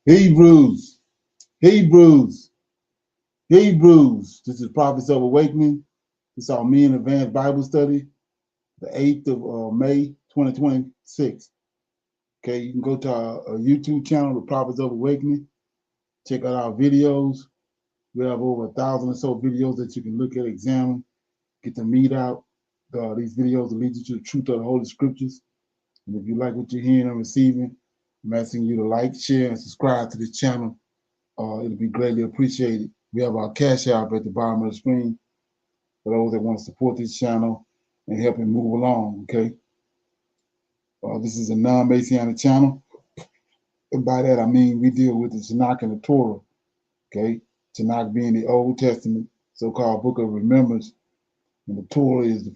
Hebrews, Hebrews, Hebrews. This is Prophets of Awakening. This is our Men Advanced Bible Study, the 8th of May, 2026. Okay, you can go to our YouTube channel, The Prophets of Awakening. Check out our videos. We have over 1,000 or so videos that you can look at, examine, get the meat out. These videos will lead you to the truth of the Holy Scriptures. And if you like what you're hearing and receiving, I'm asking you to like, share, and subscribe to this channel. It'll be greatly appreciated. We have our Cash App at the bottom of the screen for those that want to support this channel and help it move along, okay? This is a non-Messianic channel. And by that, I mean we deal with the Tanakh and the Torah, okay? Tanakh being the Old Testament, so-called Book of Remembrance, and the Torah is the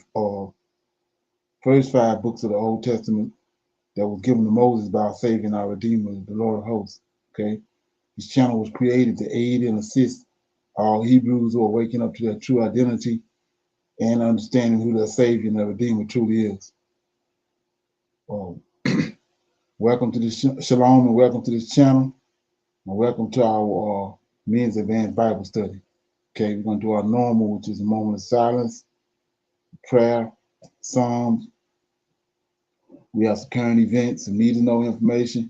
first 5 books of the Old Testament that was given to Moses by our Savior and our Redeemer, the Lord of hosts, okay? This channel was created to aid and assist all Hebrews who are waking up to their true identity and understanding who their Savior and their Redeemer truly is. Welcome to this Shalom and welcome to this channel, and welcome to our Men's Advanced Bible Study. Okay, we're going to do our normal, which is a moment of silence, prayer, Psalms. We have some current events, some need to know information,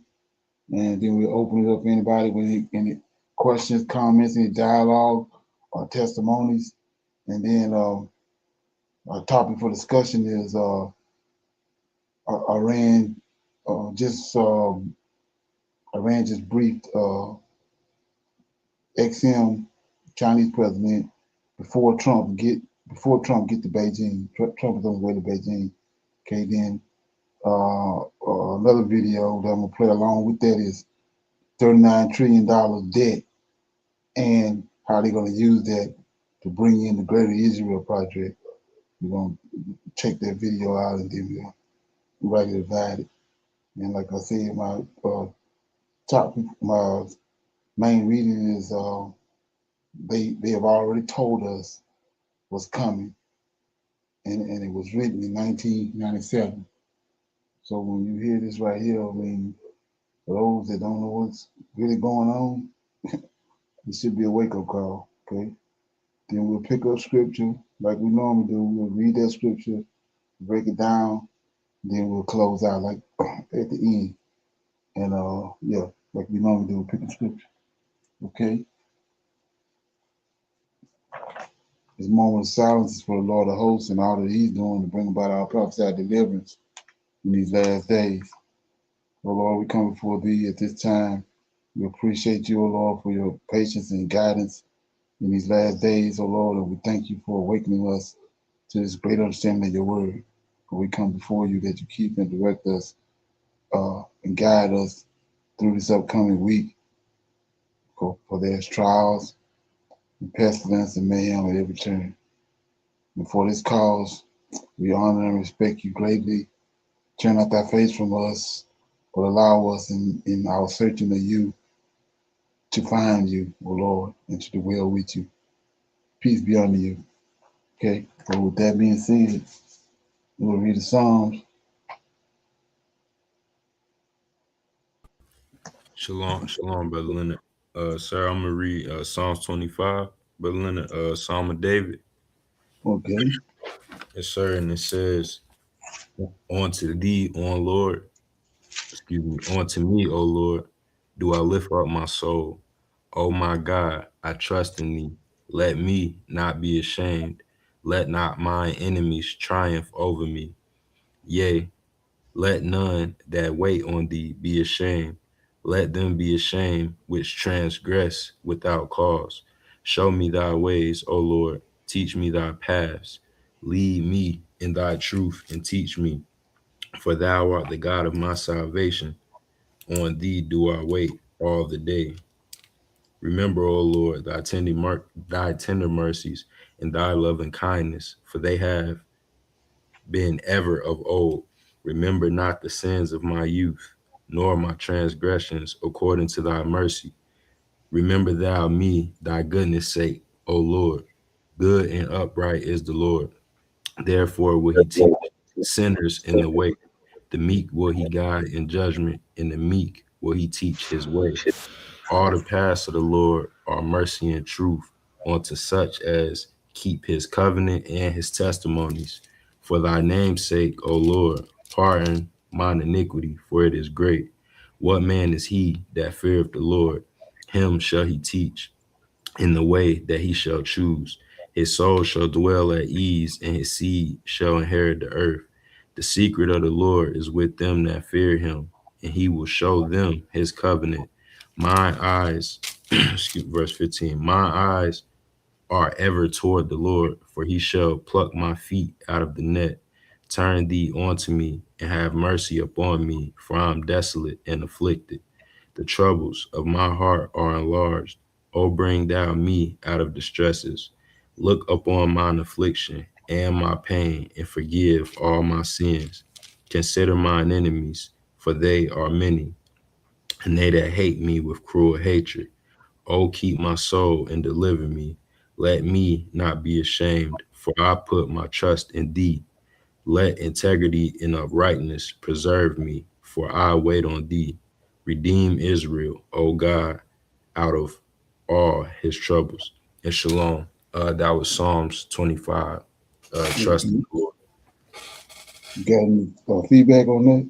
and then we'll open it up for anybody with any questions, comments, any dialogue, or testimonies. And then our topic for discussion is Iran just briefed XM Chinese president before Trump get to Beijing. Trump is on his way to Beijing. Okay, then another video that I'm gonna play along with that is $39 trillion debt and how they're gonna use that to bring in the Greater Israel Project. We're gonna check that video out and then we're ready to divide it. And like I said, my main reading is they have already told us what's coming, and it was written in 1997. So when you hear this right here, I mean, for those that don't know what's really going on, it should be a wake-up call, okay? Then we'll pick up scripture like we normally do. We'll read that scripture, break it down, then we'll close out like at the end. And yeah, like we normally do, we'll pick up scripture, okay? This moment of silence is for the Lord of hosts and all that he's doing to bring about our prophesied deliverance in these last days. Oh Lord, we come before thee at this time. We appreciate you, oh Lord, for your patience and guidance in these last days, oh Lord, and we thank you for awakening us to this great understanding of your word. We come before you that you keep and direct us and guide us through this upcoming week. For there's trials and pestilence and mayhem at every turn. And for this cause, we honor and respect you greatly. Turn not thy face from us, but allow us in our searching of you to find you, O Lord, and to dwell with you. Peace be unto you. Okay, so with that being said, we'll read the Psalms. Shalom, shalom, Brother Leonard. Sir, I'm gonna read Psalms 25, Brother Leonard, Psalm of David. Okay. Yes, sir, and it says, "Unto thee, on Lord, excuse me, unto me, O Lord, do I lift up my soul. O my God, I trust in thee. Let me not be ashamed. Let not mine enemies triumph over me. Yea, let none that wait on thee be ashamed. Let them be ashamed which transgress without cause. Show me thy ways, O Lord. Teach me thy paths. Lead me in thy truth and teach me. For thou art the God of my salvation. On thee do I wait all the day. Remember, O Lord, thy tender mercies and thy loving kindness, for they have been ever of old. Remember not the sins of my youth, nor my transgressions according to thy mercy. Remember thou me, thy goodness sake, O Lord. Good and upright is the Lord. Therefore will he teach sinners in the way. The meek will he guide in judgment, and the meek will he teach his way. All the paths of the Lord are mercy and truth unto such as keep his covenant and his testimonies. For thy name's sake, O Lord, pardon mine iniquity, for it is great. What man is he that feareth the Lord? Him shall he teach in the way that he shall choose. His soul shall dwell at ease, and his seed shall inherit the earth. The secret of the Lord is with them that fear him, and he will show them his covenant. My eyes, verse 15, my eyes are ever toward the Lord, for he shall pluck my feet out of the net. Turn thee unto me, and have mercy upon me, for I am desolate and afflicted. The troubles of my heart are enlarged. O bring thou me out of distresses. Look upon mine affliction and my pain, and forgive all my sins. Consider mine enemies, for they are many, and they that hate me with cruel hatred. O keep my soul and deliver me. Let me not be ashamed, for I put my trust in thee. Let integrity and uprightness preserve me, for I wait on thee. Redeem Israel, O God, out of all his troubles. And shalom. That was Psalms 25. Trust in the Lord. You got any feedback on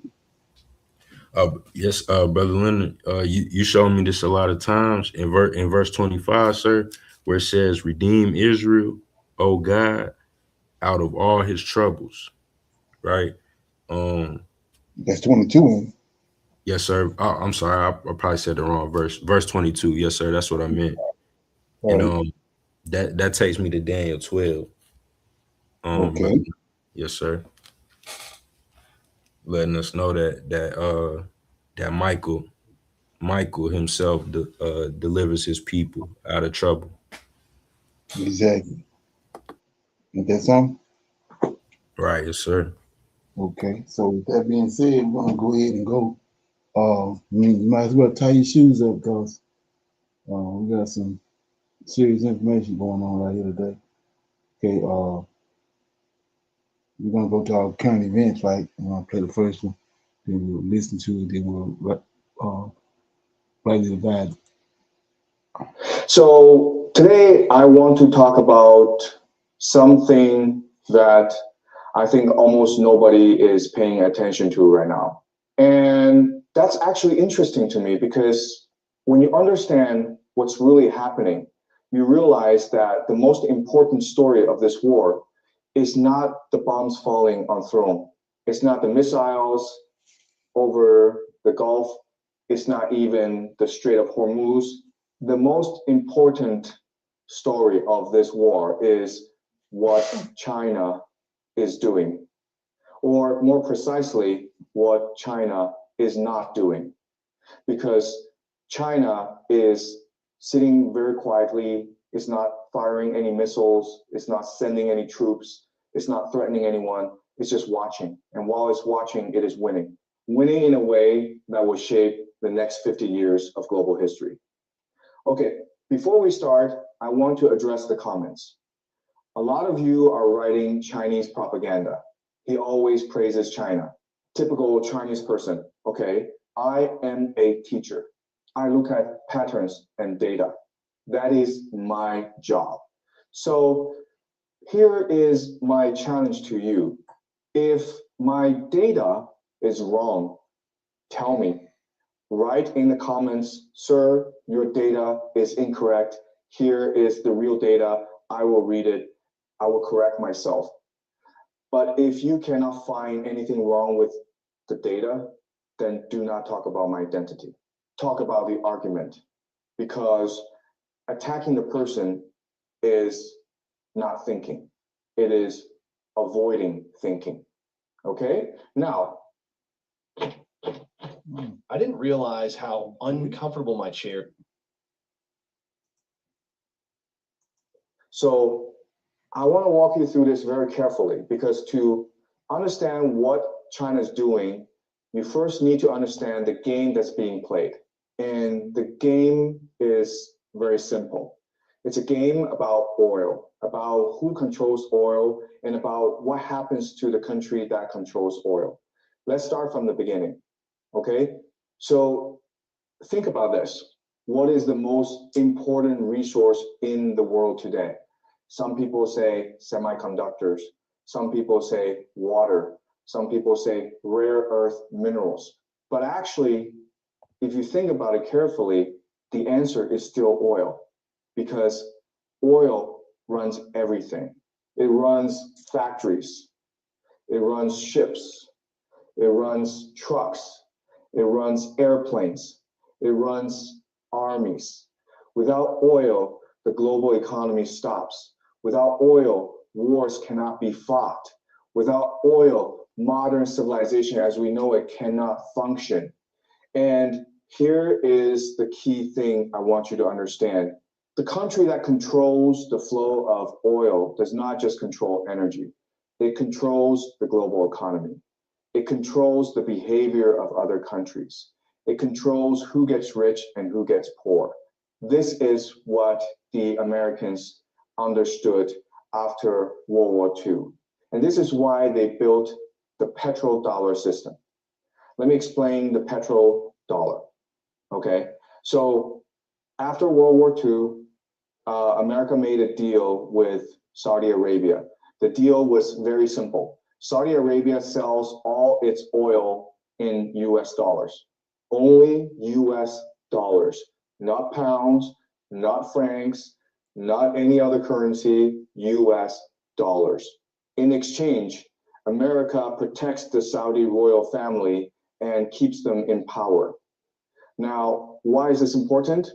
that? Yes, Brother Leonard, you showed me this a lot of times in verse 25, sir, where it says, redeem Israel, O God, out of all his troubles, right? That's 22. Yes, sir. I'm sorry, I probably said the wrong verse. Verse 22. Yes, sir. That's what I meant. All And right. that takes me to Daniel 12. Brother, Okay. yes, sir. Letting us know that Michael himself delivers his people out of trouble. Exactly. Is that something? Right, yes, sir. Okay. So with that being said, we're gonna go ahead and go. You might as well tie your shoes up because we got some serious information going on right here today. Okay. We're gonna go to our current events, right? We're gonna play the first one. Then we'll listen to it. Then we'll play the divide. So today I want to talk about something that I think almost nobody is paying attention to right now. And that's actually interesting to me because when you understand what's really happening, you realize that the most important story of this war is not the bombs falling on Rome. It's not the missiles over the Gulf. It's not even the Strait of Hormuz. The most important story of this war is what China is doing, or more precisely, what China is not doing. Because China is sitting very quietly, it's not firing any missiles, it's not sending any troops, it's not threatening anyone, it's just watching. And while it's watching, it is winning. Winning in a way that will shape the next 50 years of global history. Okay, before we start, I want to address the comments. A lot of you are writing Chinese propaganda. He always praises China. Typical Chinese person. Okay, I am a teacher. I look at patterns and data. That is my job. So here is my challenge to you. If my data is wrong, tell me. Write in the comments, sir, your data is incorrect. Here is the real data. I will read it. I will correct myself. But if you cannot find anything wrong with the data, then do not talk about my identity. Talk about the argument, because attacking the person is not thinking. It is avoiding thinking. Okay? Now, I didn't realize how uncomfortable my chair. So I want to walk you through this very carefully, because to understand what China is doing, you first need to understand the game that's being played. And the game is very simple. It's a game about oil, about who controls oil, and about what happens to the country that controls oil. Let's start from the beginning, okay? So think about this. what is the most important resource in the world today? Some people say semiconductors. Some people say water. Some people say rare earth minerals. But actually, if you think about it carefully, the answer is still oil, because oil runs everything. It runs factories. It runs ships. It runs trucks. It runs airplanes. It runs armies. Without oil, the global economy stops. Without oil, wars cannot be fought. Without oil, modern civilization as we know it cannot function. And here is the key thing I want you to understand. The country that controls the flow of oil does not just control energy. It controls the global economy. It controls the behavior of other countries. It controls who gets rich and who gets poor. This is what the Americans understood after World War II. And this is why they built the petrodollar system. Let me explain the petrodollar, okay? So after World War II, America made a deal with Saudi Arabia. The deal was very simple. Saudi Arabia sells all its oil in US dollars, only US dollars, not pounds, not francs, not any other currency, US dollars. In exchange, America protects the Saudi royal family and keeps them in power. Now, why is this important?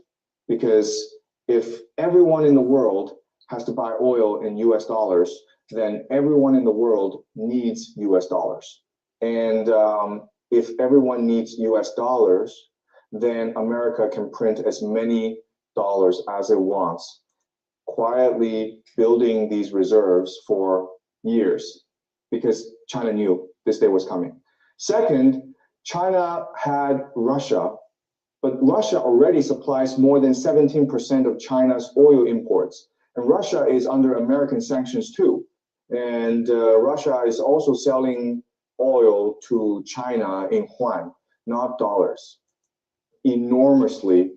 Because if everyone in the world has to buy oil in US dollars, then everyone in the world needs US dollars. And if everyone needs US dollars, then America can print as many dollars as it wants, quietly building these reserves for years, because China knew this day was coming. Second, China had Russia, but Russia already supplies more than 17% of China's oil imports. And Russia is under American sanctions too. And Russia is also selling oil to China in yuan, not dollars, enormously,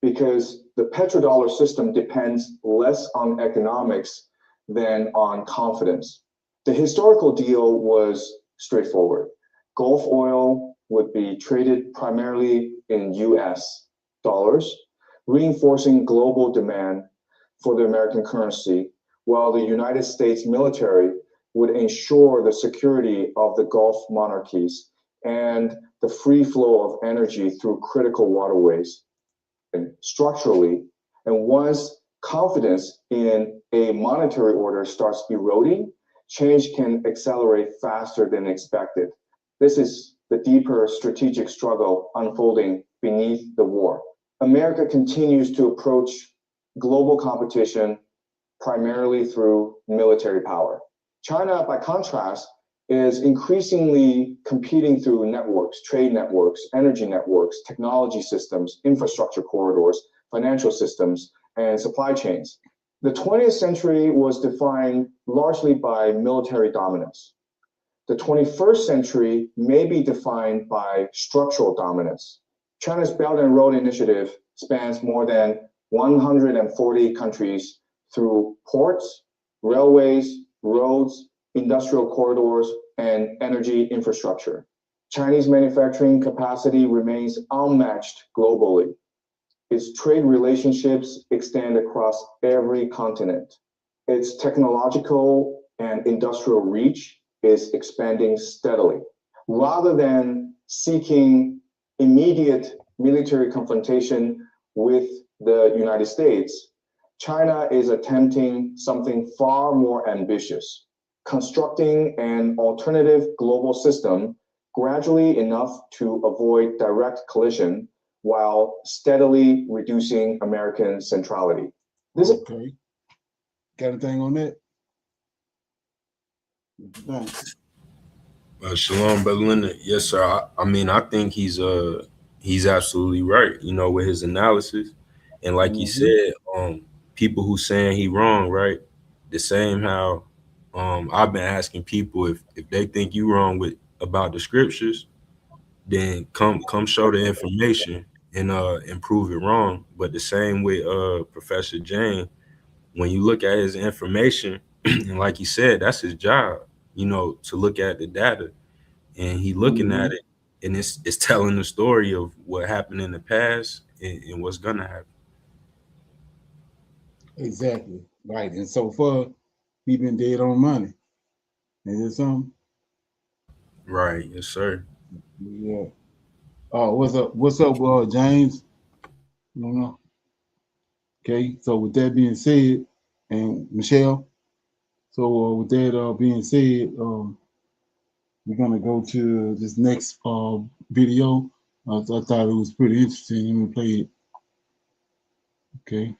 because the petrodollar system depends less on economics than on confidence. The historical deal was straightforward. Gulf oil would be traded primarily in US dollars, reinforcing global demand for the American currency, while the United States military would ensure the security of the Gulf monarchies and the free flow of energy through critical waterways. And structurally, and once confidence in a monetary order starts eroding, change can accelerate faster than expected. This is the deeper strategic struggle unfolding beneath the war. America continues to approach global competition primarily through military power. China, by contrast, is increasingly competing through networks, trade networks, energy networks, technology systems, infrastructure corridors, financial systems, and supply chains. The 20th century was defined largely by military dominance. The 21st century may be defined by structural dominance. China's Belt and Road Initiative spans more than 140 countries through ports, railways, roads, industrial corridors, and energy infrastructure. Chinese manufacturing capacity remains unmatched globally. Its trade relationships extend across every continent. Its technological and industrial reach is expanding steadily. Rather than seeking immediate military confrontation with the United States, China is attempting something far more ambitious, constructing an alternative global system gradually enough to avoid direct collision while steadily reducing American centrality. Okay. Got anything on that? Thanks. Shalom, Brother Leonard. Yes, sir. I mean, I think he's absolutely right, you know, with his analysis. And like he said, people who saying he wrong, right? The same how I've been asking people if they think you wrong about the scriptures, then come show the information and prove it wrong. But the same with Professor Jane, when you look at his information, and like he said, that's his job, you know, to look at the data, and he looking at it, and it's telling the story of what happened in the past and what's gonna happen. Exactly. Right. And so far, he been dead on money. Is it something? Right. Yes, sir. Yeah. Oh, what's up? What's up, James? I don't know. Okay. So with that being said, and Michelle, so with that being said, we're gonna go to this next video. I thought it was pretty interesting. Let me play it. Okay.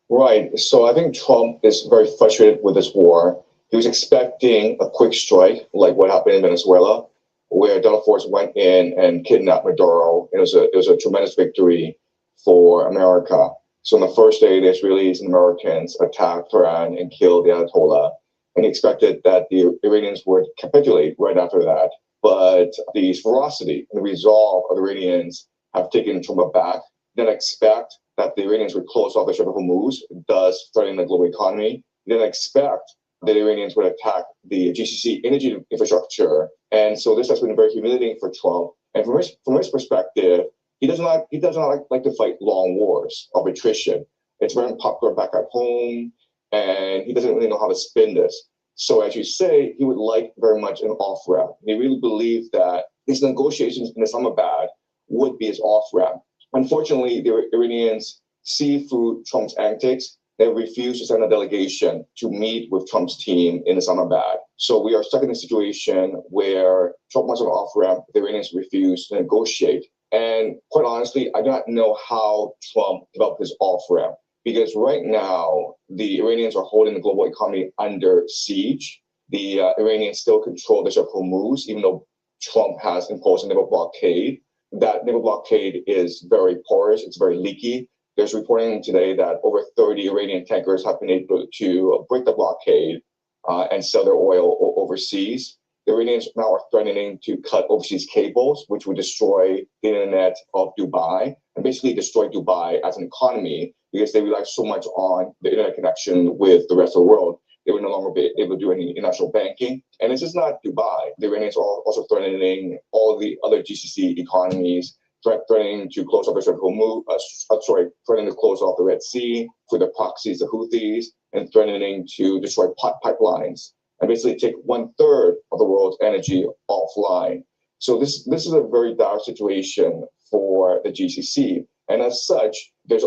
Right. So I think Trump is very frustrated with this war. He was expecting a quick strike, like what happened in Venezuela, where Delta Force went in and kidnapped Maduro. It was a tremendous victory for America. So on the first day, the Israelis and Americans attacked Tehran and killed the Ayatollah. And he expected that the Iranians would capitulate right after that. But the ferocity and the resolve of the Iranians have taken Trump aback. Didn't expect that the Iranians would close off the Strait of Hormuz, thus threatening the global economy. Didn't expect that the Iranians would attack the GCC energy infrastructure. And so this has been very humiliating for Trump. And from his perspective, he does not like to fight long wars of attrition. It's very unpopular back at home, and he doesn't really know how to spin this. So as you say, he would like very much an off-ramp. He really believed that his negotiations in Islamabad would be his off-ramp. Unfortunately, the Iranians see through Trump's antics. They refuse to send a delegation to meet with Trump's team in Islamabad. So we are stuck in a situation where Trump wants an off-ramp, the Iranians refuse to negotiate. And quite honestly, I do not know how Trump developed his off-ramp, because right now, the Iranians are holding the global economy under siege. The Iranians still control the Strait of Hormuz, even though Trump has imposed a naval blockade. That naval blockade is very porous, it's very leaky. There's reporting today that over 30 Iranian tankers have been able to break the blockade and sell their oil overseas. The Iranians now are threatening to cut overseas cables, which would destroy the internet of Dubai and basically destroy Dubai as an economy, because they rely so much on the internet connection with the rest of the world. They would no longer be able to do any international banking. And it's just not Dubai. The Iranians are also threatening all the other GCC economies, threatening to close off the Strait of Hormuz, threatening to close off the Red Sea for the proxies, the Houthis, and threatening to destroy pipelines and basically take 1/3 of the world's energy offline. So this is a very dire situation for the GCC. And as such, the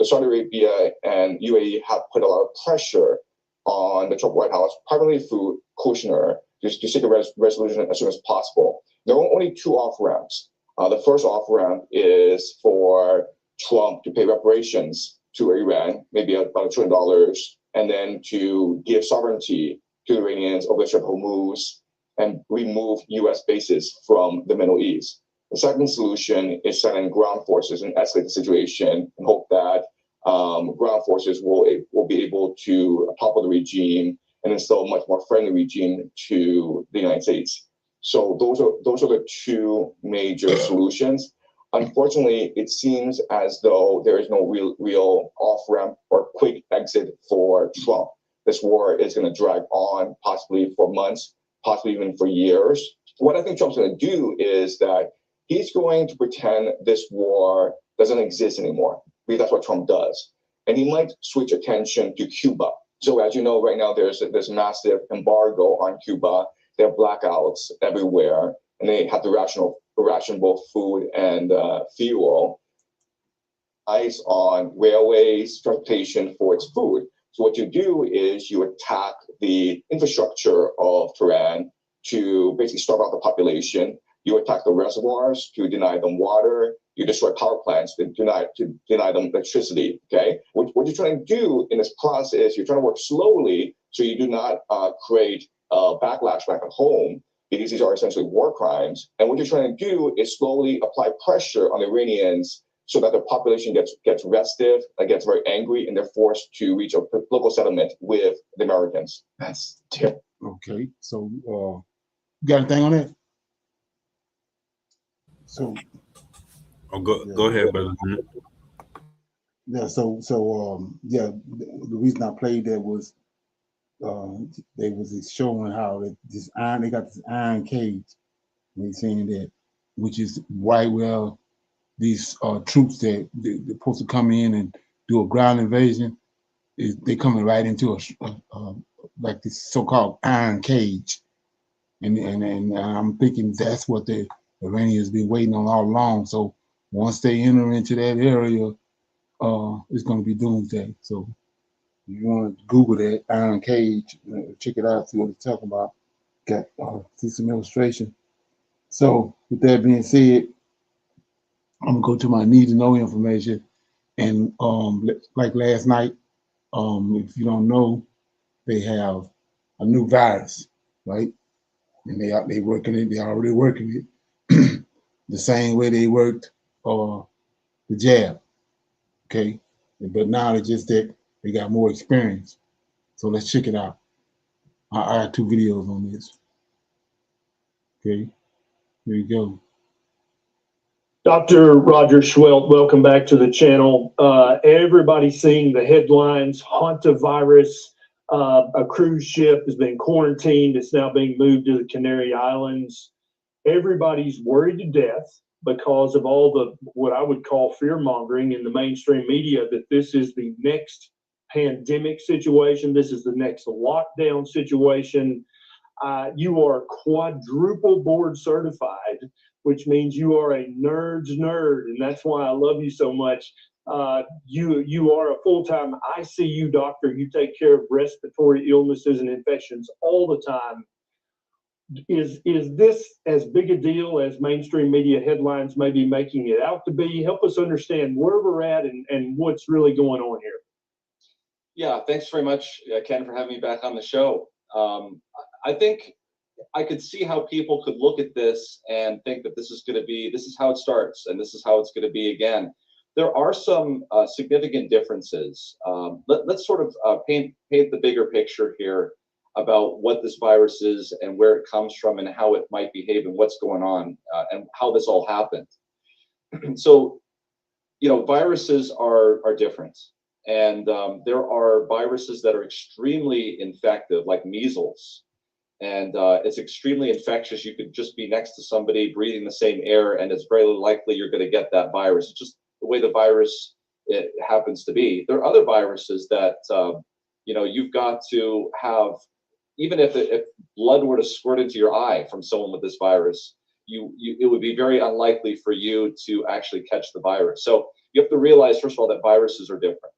Saudi Arabia and UAE have put a lot of pressure on the Trump White House, primarily through Kushner, just to seek a resolution as soon as possible. There are only two off-ramps. The first off-ramp is for Trump to pay reparations to Iran, maybe about $1 trillion, and then to give sovereignty to the Iranians over the Strait of Hormuz and remove U.S. bases from the Middle East. The second solution is send in ground forces and escalate the situation and hope that ground forces will be able to topple the regime and install a much more friendly regime to the United States. So those are the two major solutions. Unfortunately, it seems as though there is no real off-ramp or quick exit for Trump. This war is going to drag on, possibly for months, possibly even for years. What I think Trump's going to do is that he's going to pretend this war doesn't exist anymore, because that's what Trump does. And he might switch attention to Cuba. So as you know, right now there's this massive embargo on Cuba. There are blackouts everywhere, and they have to ration both food and fuel. Eyes on railways, transportation for its food. So what you do is you attack the infrastructure of Tehran to basically starve out the population. You attack the reservoirs to deny them water. You destroy power plants to deny them electricity. Okay, what you're trying to do in this process, you're trying to work slowly so you do not create backlash back at home, because these are essentially war crimes. And what you're trying to do is slowly apply pressure on the Iranians so that the population gets restive, gets very angry, and they're forced to reach a political settlement with the Americans. That's terrible. Okay, so you got anything on that? So Oh, go ahead, brother. Yeah, yeah, the reason I played that was they was showing how they got this iron cage. They saying that, which is right where these troops that they're supposed to come in and do a ground invasion, they coming right into a like this so-called iron cage, and I'm thinking that's what the Iranians been waiting on all along. So once they enter into that area, it's going to be doomsday. So you want to Google that iron cage, check it out, see what it's talking about. Got see some illustration. So with that being said, I'm gonna go to my need to know information, and like last night, if you don't know, they have a new virus, right? And they working it. They already working it the same way they worked the jab. Okay, but now it's just that they got more experience. So let's check it out. I have 2 videos on this. Okay, here you go. Dr. Roger Schwelt, welcome back to the channel. Everybody's seeing the headlines, hantavirus, a cruise ship has been quarantined. It's now being moved to the Canary Islands. Everybody's worried to death because of all the, what I would call fear mongering in the mainstream media, that this is the next pandemic situation. This is the next lockdown situation. You are quadruple board certified, which means you are a nerd's nerd, and that's why I love you so much. You are a full-time ICU doctor. You take care of respiratory illnesses and infections all the time. Is this as big a deal as mainstream media headlines may be making it out to be? Help us understand where we're at and what's really going on here. Yeah, thanks very much, Ken, for having me back on the show. I think I could see how people could look at this and think that this is how it starts, and this is how it's going to be again. There are some significant differences. Let's sort of paint the bigger picture here about what this virus is and where it comes from and how it might behave and what's going on and how this all happened. So, viruses are different. And there are viruses that are extremely infective, like measles. And it's extremely infectious. You could just be next to somebody breathing the same air, and it's very likely you're going to get that virus. It's just the way the virus it happens to be. There are other viruses that you've got to have, even if blood were to squirt into your eye from someone with this virus, it would be very unlikely for you to actually catch the virus. So you have to realize, first of all, that viruses are different.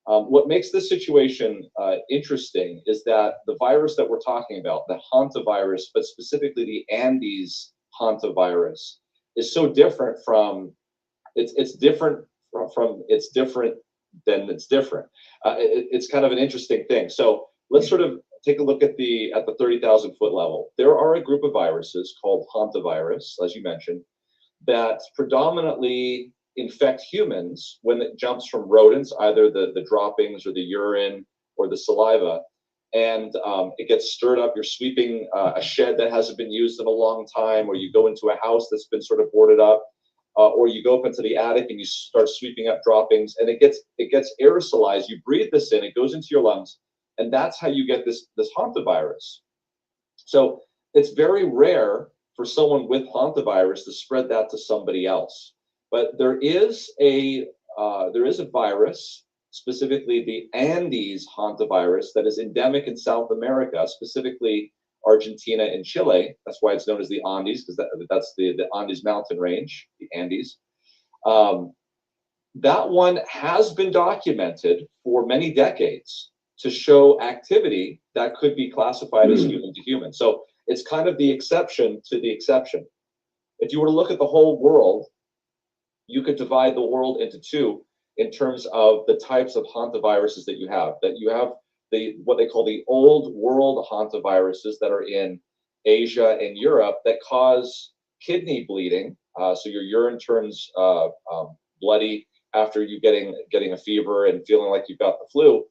What makes this situation interesting is that the virus that we're talking about, the hantavirus, but specifically the Andes hantavirus, is so different from it's different than it's different. It's kind of an interesting thing. So let's sort of take a look at the 30,000 foot level. There are a group of viruses called hantavirus, as you mentioned, that predominantly infect humans when it jumps from rodents, either the droppings or the urine or the saliva, and it gets stirred up. You're sweeping a shed that hasn't been used in a long time, or you go into a house that's been sort of boarded up, or you go up into the attic and you start sweeping up droppings, and it gets aerosolized. You breathe this in, it goes into your lungs, and that's how you get this hantavirus. So it's very rare for someone with hantavirus to spread that to somebody else. But there is a virus, specifically the Andes hantavirus, that is endemic in South America, specifically Argentina and Chile. That's why it's known as the Andes, because that's the Andes mountain range, the Andes. That one has been documented for many decades to show activity that could be classified as human to human. So it's kind of the exception to the exception. If you were to look at the whole world, you could divide the world into two in terms of the types of hantaviruses that you have. That you have what they call the old world hantaviruses that are in Asia and Europe that cause kidney bleeding. So your urine turns bloody after you getting a fever and feeling like you've got the flu.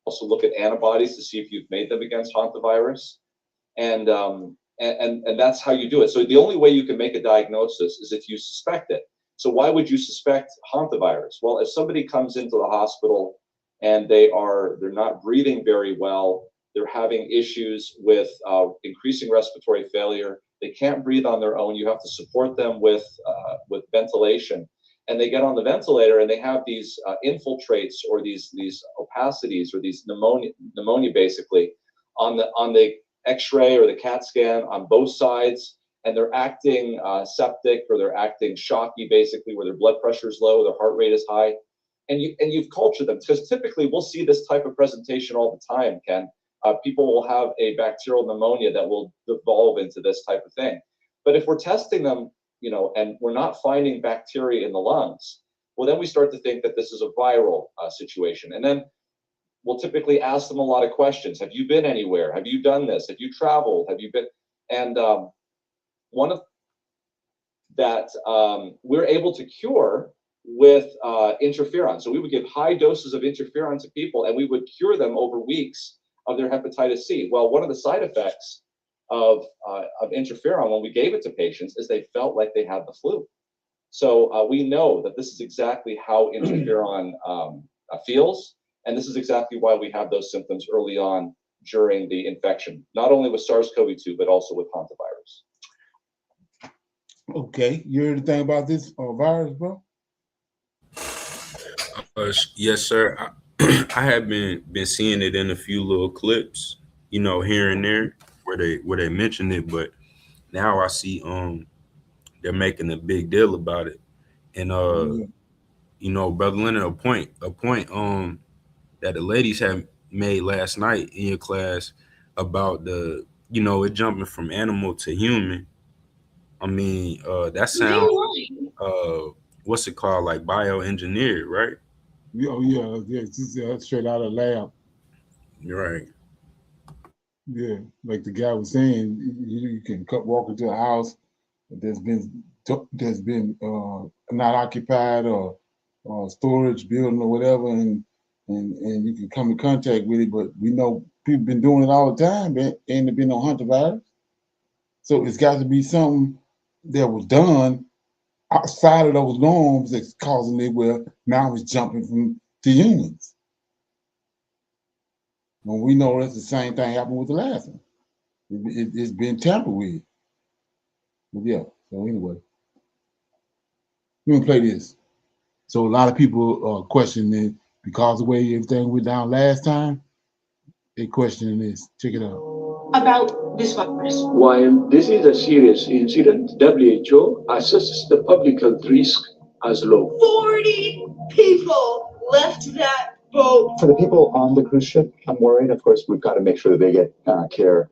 Also look at antibodies to see if you've made them against hantavirus. And that's how you do it. So the only way you can make a diagnosis is if you suspect it. So why would you suspect hantavirus? Well, if somebody comes into the hospital and they're not breathing very well, they're having issues with increasing respiratory failure, they can't breathe on their own, you have to support them with ventilation, and they get on the ventilator and they have these infiltrates or these opacities or these pneumonia basically on the X-ray or the CAT scan on both sides, and they're acting septic or they're acting shocky basically, where their blood pressure is low, their heart rate is high, and you've cultured them, because typically we'll see this type of presentation all the time, Ken. People will have a bacterial pneumonia that will devolve into this type of thing. But if we're testing them, and we're not finding bacteria in the lungs, well, then we start to think that this is a viral situation. And then we'll typically ask them a lot of questions. Have you been anywhere? Have you done this? Have you traveled? Have you been? And one of that we're able to cure with interferon. So we would give high doses of interferon to people, and we would cure them over weeks of their hepatitis C. Well, one of the side effects of interferon when we gave it to patients is they felt like they had the flu. So we know that this is exactly how interferon feels, and this is exactly why we have those symptoms early on during the infection, not only with SARS-CoV-2, but also with hantavirus. Okay, you heard anything about this virus, bro? Yes, sir. I have been seeing it in a few little clips, here and there where they mention it, but now I see they're making a big deal about it. And Brother Leonard, a point that the ladies had made last night in your class about the it jumping from animal to human. I mean, that sounds what's it called, like bioengineered, right? Oh yeah, it's straight out of the lab. You're right. Yeah, like the guy was saying, you can walk into a house that's been not occupied or storage building or whatever, and you can come in contact with it. But we know people been doing it all the time, but ain't been no hantavirus. So it's got to be something that was done outside of those norms that's causing it, where now it's jumping to humans. When we know that's the same thing happened with the last one. It's been tampered with. But yeah, so anyway. We're gonna play this. So a lot of people are questioning it because of the way everything went down last time. They're questioning this. Check it out. About this virus. While this is a serious incident, WHO assesses the public health risk as low. 40 people left that boat. For the people on the cruise ship, I'm worried. Of course, we've got to make sure that they get care.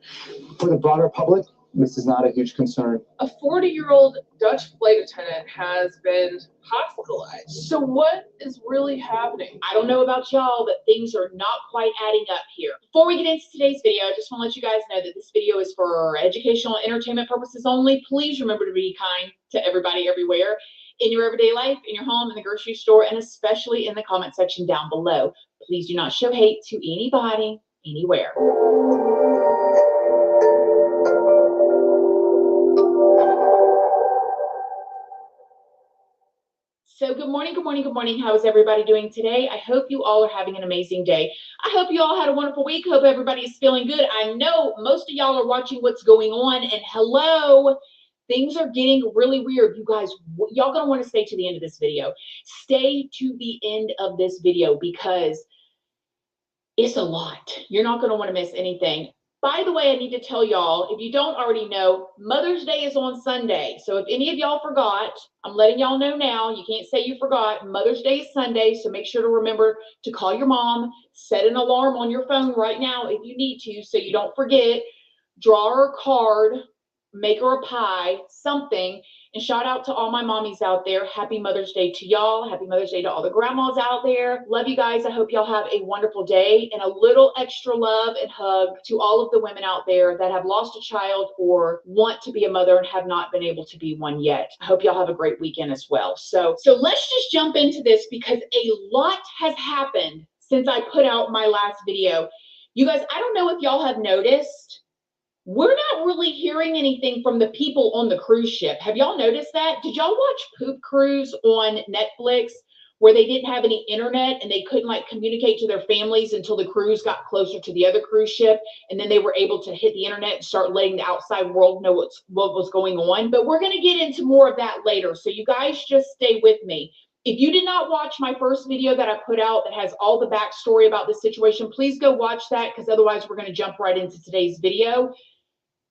For the broader public, this is not a huge concern. A 40-year-old Dutch flight attendant has been hospitalized. So what is really happening? I don't know about y'all, but things are not quite adding up here. Before we get into today's video, I just want to let you guys know that this video is for educational and entertainment purposes only. Please remember to be kind to everybody everywhere, in your everyday life, in your home, in the grocery store, and especially in the comment section down below. Please do not show hate to anybody, anywhere. So good morning, good morning, good morning. How is everybody doing today? I hope you all are having an amazing day. I hope you all had a wonderful week. Hope everybody is feeling good. I know most of y'all are watching what's going on, and hello, things are getting really weird. You guys, y'all gonna want to stay to the end of this video. Stay to the end of this video because it's a lot. You're not gonna want to miss anything. By the way, I need to tell y'all, if you don't already know, Mother's Day is on Sunday. So if any of y'all forgot, I'm letting y'all know now. You can't say you forgot. Mother's Day is Sunday, so make sure to remember to call your mom. Set an alarm on your phone right now if you need to, so you don't forget. Draw her a card, make her a pie, something. And shout out to all my mommies out there. Happy Mother's Day to y'all. Happy Mother's Day to all the grandmas out there. Love you guys. I hope y'all have a wonderful day. And a little extra love and hug to all of the women out there that have lost a child or want to be a mother and have not been able to be one yet. I hope y'all have a great weekend as well. So let's just jump into this because a lot has happened since I put out my last video. You guys, I don't know if y'all have noticed, we're not really hearing anything from the people on the cruise ship. Have y'all noticed that? Did y'all watch Poop Cruise on Netflix, where they didn't have any internet and they couldn't like communicate to their families until the cruise got closer to the other cruise ship, and then they were able to hit the internet and start letting the outside world know what was going on? But we're going to get into more of that later, so you guys just stay with me. If you did not watch my first video that I put out that has all the backstory about this situation, please go watch that, because otherwise we're going to jump right into today's video.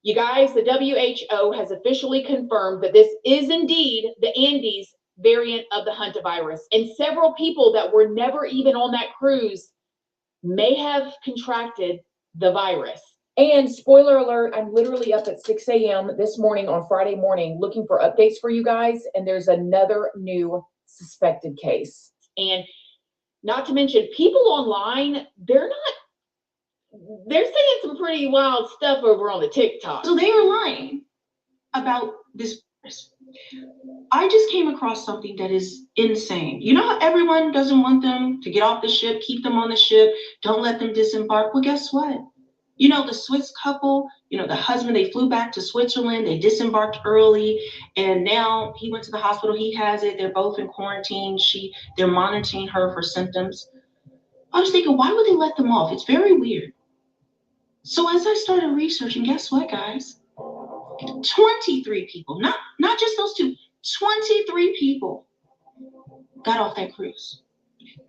You guys, the WHO has officially confirmed that this is indeed the Andes variant of the hantavirus, and several people that were never even on that cruise may have contracted the virus. And spoiler alert, I'm literally up at 6 a.m. this morning on Friday morning looking for updates for you guys, and there's another new suspected case. And not to mention, people online, they're saying some pretty wild stuff over on the TikTok. So they are lying about this virus. I just came across something that is insane. You know how everyone doesn't want them to get off the ship, keep them on the ship, don't let them disembark? Well, guess what? You know, the Swiss couple, you know, the husband, they flew back to Switzerland, they disembarked early, and now he went to the hospital, he has it, they're both in quarantine, they're monitoring her for symptoms. I was thinking, why would they let them off? It's very weird. So as I started researching, guess what, guys? 23 people, not just those two, 23 people got off that cruise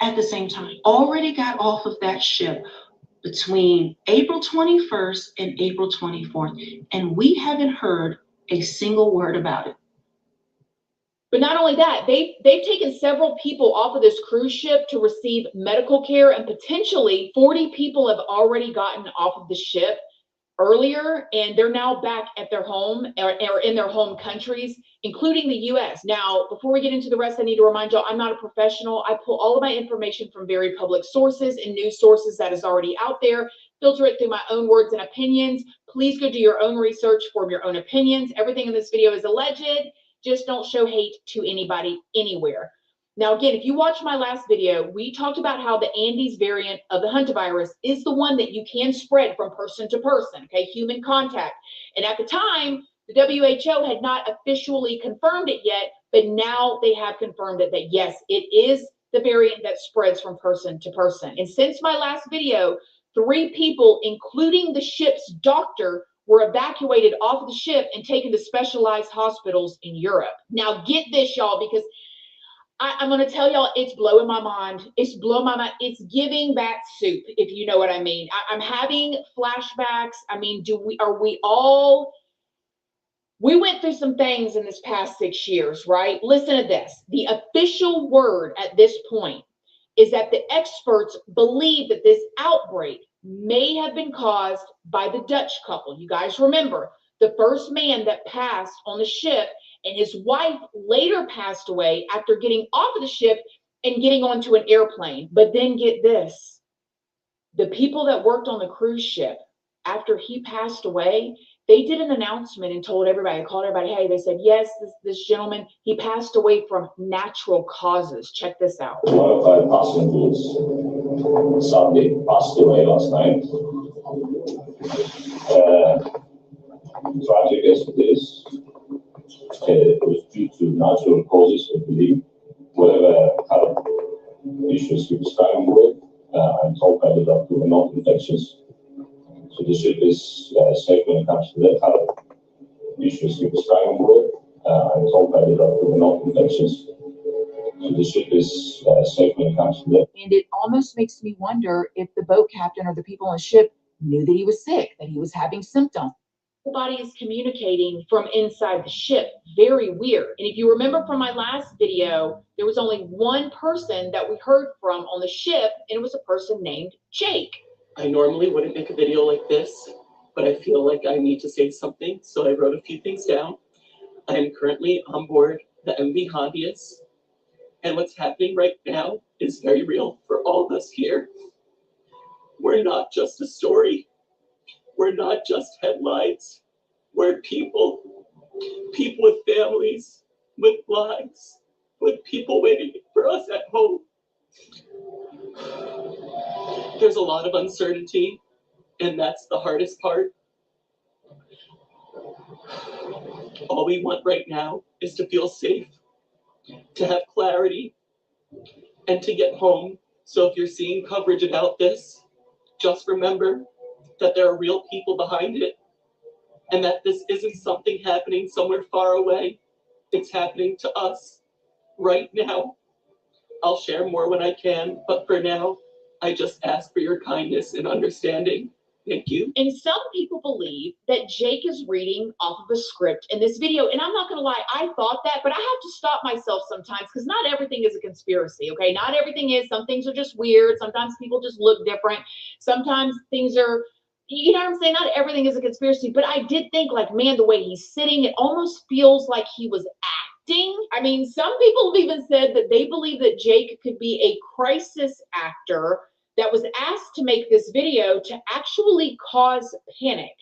at the same time, already got off of that ship between April 21st and April 24th, and we haven't heard a single word about it. But not only that, they've taken several people off of this cruise ship to receive medical care, and potentially 40 people have already gotten off of the ship earlier, and they're now back at their home or in their home countries, including the US. Now, before we get into the rest, I need to remind y'all, I'm not a professional. I pull all of my information from very public sources and news sources that is already out there, filter it through my own words and opinions. Please go do your own research, form your own opinions. Everything in this video is alleged. Just don't show hate to anybody anywhere. Now, again, if you watched my last video, we talked about how the Andes variant of the hantavirus is the one that you can spread from person to person, okay, human contact. And at the time, the WHO had not officially confirmed it yet, but now they have confirmed it, that yes, it is the variant that spreads from person to person. And since my last video, 3 people, including the ship's doctor, were evacuated off of the ship and taken to specialized hospitals in Europe. Now, get this, y'all, because I'm going to tell y'all, it's blowing my mind. It's blowing my mind. It's giving that soup, if you know what I mean. I'm having flashbacks. I mean, we went through some things in this past 6 years, right? Listen to this. The official word at this point is that the experts believe that this outbreak may have been caused by the Dutch couple. You guys remember, the first man that passed on the ship, and his wife later passed away after getting off of the ship and getting onto an airplane. But then get this, the people that worked on the cruise ship, after he passed away, they did an announcement and told everybody, called everybody, hey, they said, yes, this gentleman, he passed away from natural causes. Check this out. One of our passengers sadly passed away last night. Tragic as it is, it was due to natural causes, I believe. Whatever health issues he was struggling with, I'm told by the doctor were not infectious. So the ship is safe when it comes to that health issues he was struggling with. I'm told by the doctor were not infectious. So the ship is safe when it comes to that. And it almost makes me wonder if the boat captain or the people on the ship knew that he was sick, that he was having symptoms. Everybody is communicating from inside the ship. Very weird. And if you remember from my last video, there was only one person that we heard from on the ship, and it was a person named Jake. I normally wouldn't make a video like this, but I feel like I need to say something, so I wrote a few things down. I am currently on board the MV Hondius, and what's happening right now is very real for all of us here. We're not just a story. We're not just headlines. We're people with families, with lives, with people waiting for us at home. There's a lot of uncertainty, and that's the hardest part. All we want right now is to feel safe, to have clarity, and to get home. So if you're seeing coverage about this, just remember that there are real people behind it and that this isn't something happening somewhere far away. It's happening to us right now. I'll share more when I can, but for now, I just ask for your kindness and understanding. Thank you. And some people believe that Jake is reading off of a script in this video. And I'm not going to lie, I thought that, but I have to stop myself sometimes because not everything is a conspiracy, okay? Not everything is. Some things are just weird. Sometimes people just look different. Sometimes things are, you know what I'm saying? Not everything is a conspiracy, but I did think, like, man, the way he's sitting, it almost feels like he was acting. I mean, some people have even said that they believe that Jake could be a crisis actor that was asked to make this video to actually cause panic.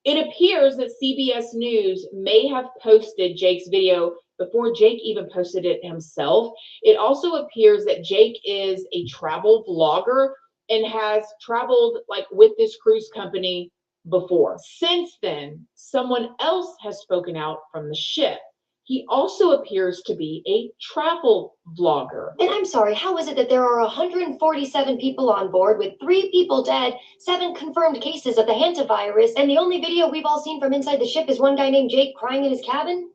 It appears that CBS News may have posted Jake's video before Jake even posted it himself. It also appears that Jake is a travel vlogger and has traveled like with this cruise company before. Since then, someone else has spoken out from the ship. He also appears to be a travel vlogger. And I'm sorry, how is it that there are 147 people on board with 3 people dead, 7 confirmed cases of the hantavirus, and the only video we've all seen from inside the ship is one guy named Jake crying in his cabin?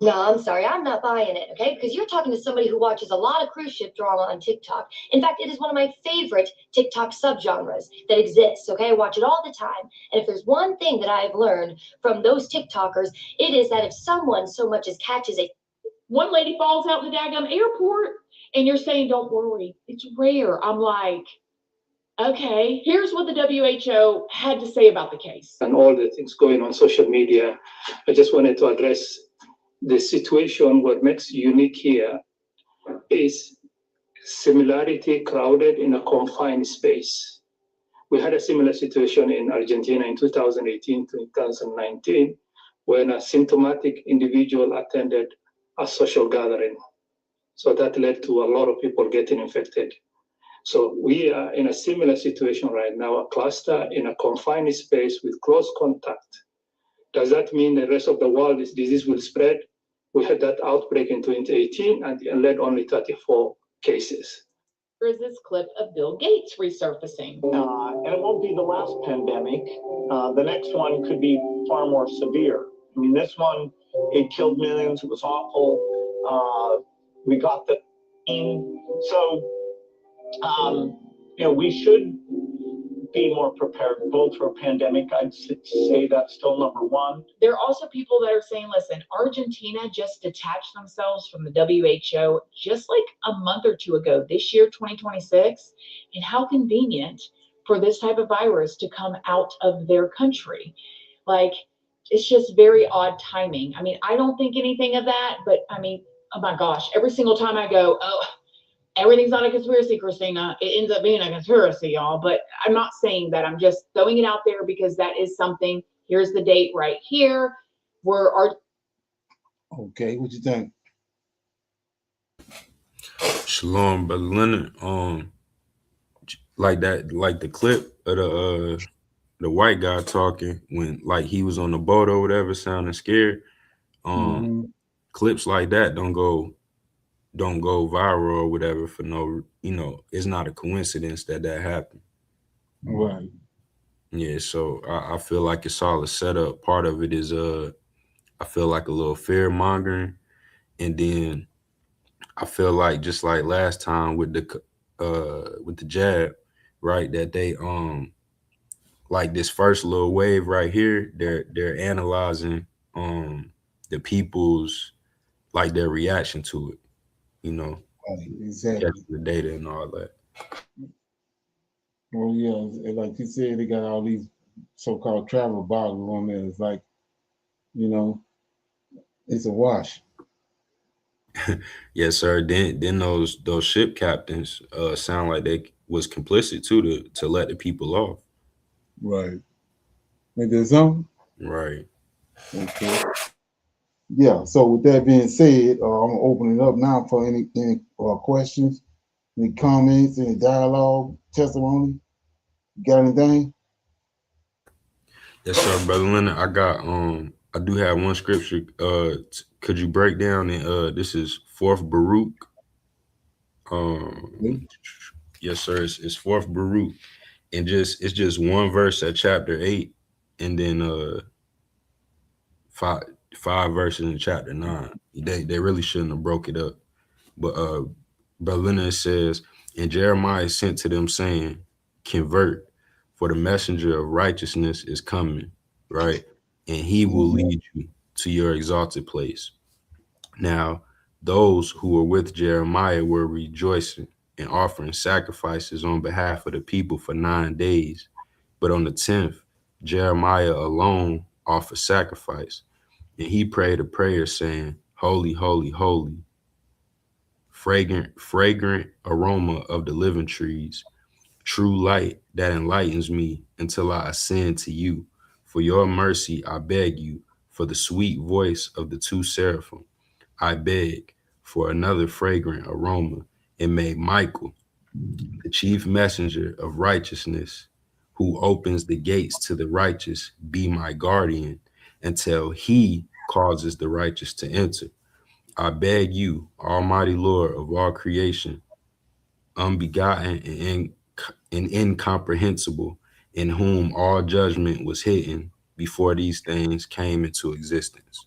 No, I'm sorry, I'm not buying it, okay? Because you're talking to somebody who watches a lot of cruise ship drama on TikTok. In fact, it is one of my favorite TikTok subgenres that exists, okay? I watch it all the time. And if there's one thing that I've learned from those TikTokers, it is that if someone so much as catches a... One lady falls out in the daggum airport, and you're saying, don't worry, it's rare. I'm like, okay, here's what the WHO had to say about the case. And all the things going on social media, I just wanted to address the situation. What makes unique here is similarity crowded in a confined space. We had a similar situation in Argentina in 2018 to 2019 when a symptomatic individual attended a social gathering. So that led to a lot of people getting infected. So we are in a similar situation right now, a cluster in a confined space with close contact. Does that mean the rest of the world, this disease will spread? We had that outbreak in 2018 and it led only 34 cases. There is this clip of Bill Gates resurfacing. And it won't be the last pandemic. The next one could be far more severe. I mean, this one, it killed millions. It was awful. We got the in. So, you know, we should be more prepared, both for a pandemic. I'd say that's still number one. There are also people that are saying, listen, Argentina just detached themselves from the WHO just like a month or two ago, this year, 2026. And how convenient for this type of virus to come out of their country. Like, it's just very odd timing. I mean, I don't think anything of that, but I mean, oh my gosh, every single time I go, oh, everything's not a conspiracy, Christina. It ends up being a conspiracy, y'all. But I'm not saying that. I'm just throwing it out there because that is something. Here's the date right here. Okay, what you think? Shalom, Brother Leonard. Like that, like the clip of the white guy talking when like he was on the boat or whatever, sounding scared. Clips like that don't go viral or whatever for no, you know, it's not a coincidence that happened. Right. Yeah, so I feel like it's all a setup. Part of it is I feel like a little fear mongering, and then I feel like just like last time with the jab, right? That they like this first little wave right here, they're analyzing the people's like their reaction to it, you know, exactly, the data and all that. Well, yeah, like you said, they got all these so-called travel bottles on there. It's like, you know, it's a wash. Yes, sir. Then those ship captains sound like they was complicit too to let the people off. Right. They did something? Right. Okay. Yeah, so with that being said, I'm gonna open it up now for any questions, any comments, any dialogue, testimony. You got anything? Yes, sir, Brother Leonard. I got I do have one scripture. Could you break down and this is 4th Baruch? Yes, sir. It's 4th Baruch, and it's just one verse at chapter 8, and then five verses in chapter 9. They really shouldn't have broke it up. But Brother Leonard says, and Jeremiah sent to them saying, convert, for the messenger of righteousness is coming, right? And he will lead you to your exalted place. Now, those who were with Jeremiah were rejoicing and offering sacrifices on behalf of the people for 9 days. But on the 10th, Jeremiah alone offered sacrifice. And he prayed a prayer saying, holy, holy, holy, fragrant aroma of the living trees, true light that enlightens me until I ascend to you. For your mercy, I beg you, for the sweet voice of the 2 seraphim. I beg for another fragrant aroma, and may Michael, the chief messenger of righteousness, who opens the gates to the righteous, be my guardian until he causes the righteous to enter. I beg you, Almighty Lord of all creation, unbegotten and incomprehensible, in whom all judgment was hidden before these things came into existence.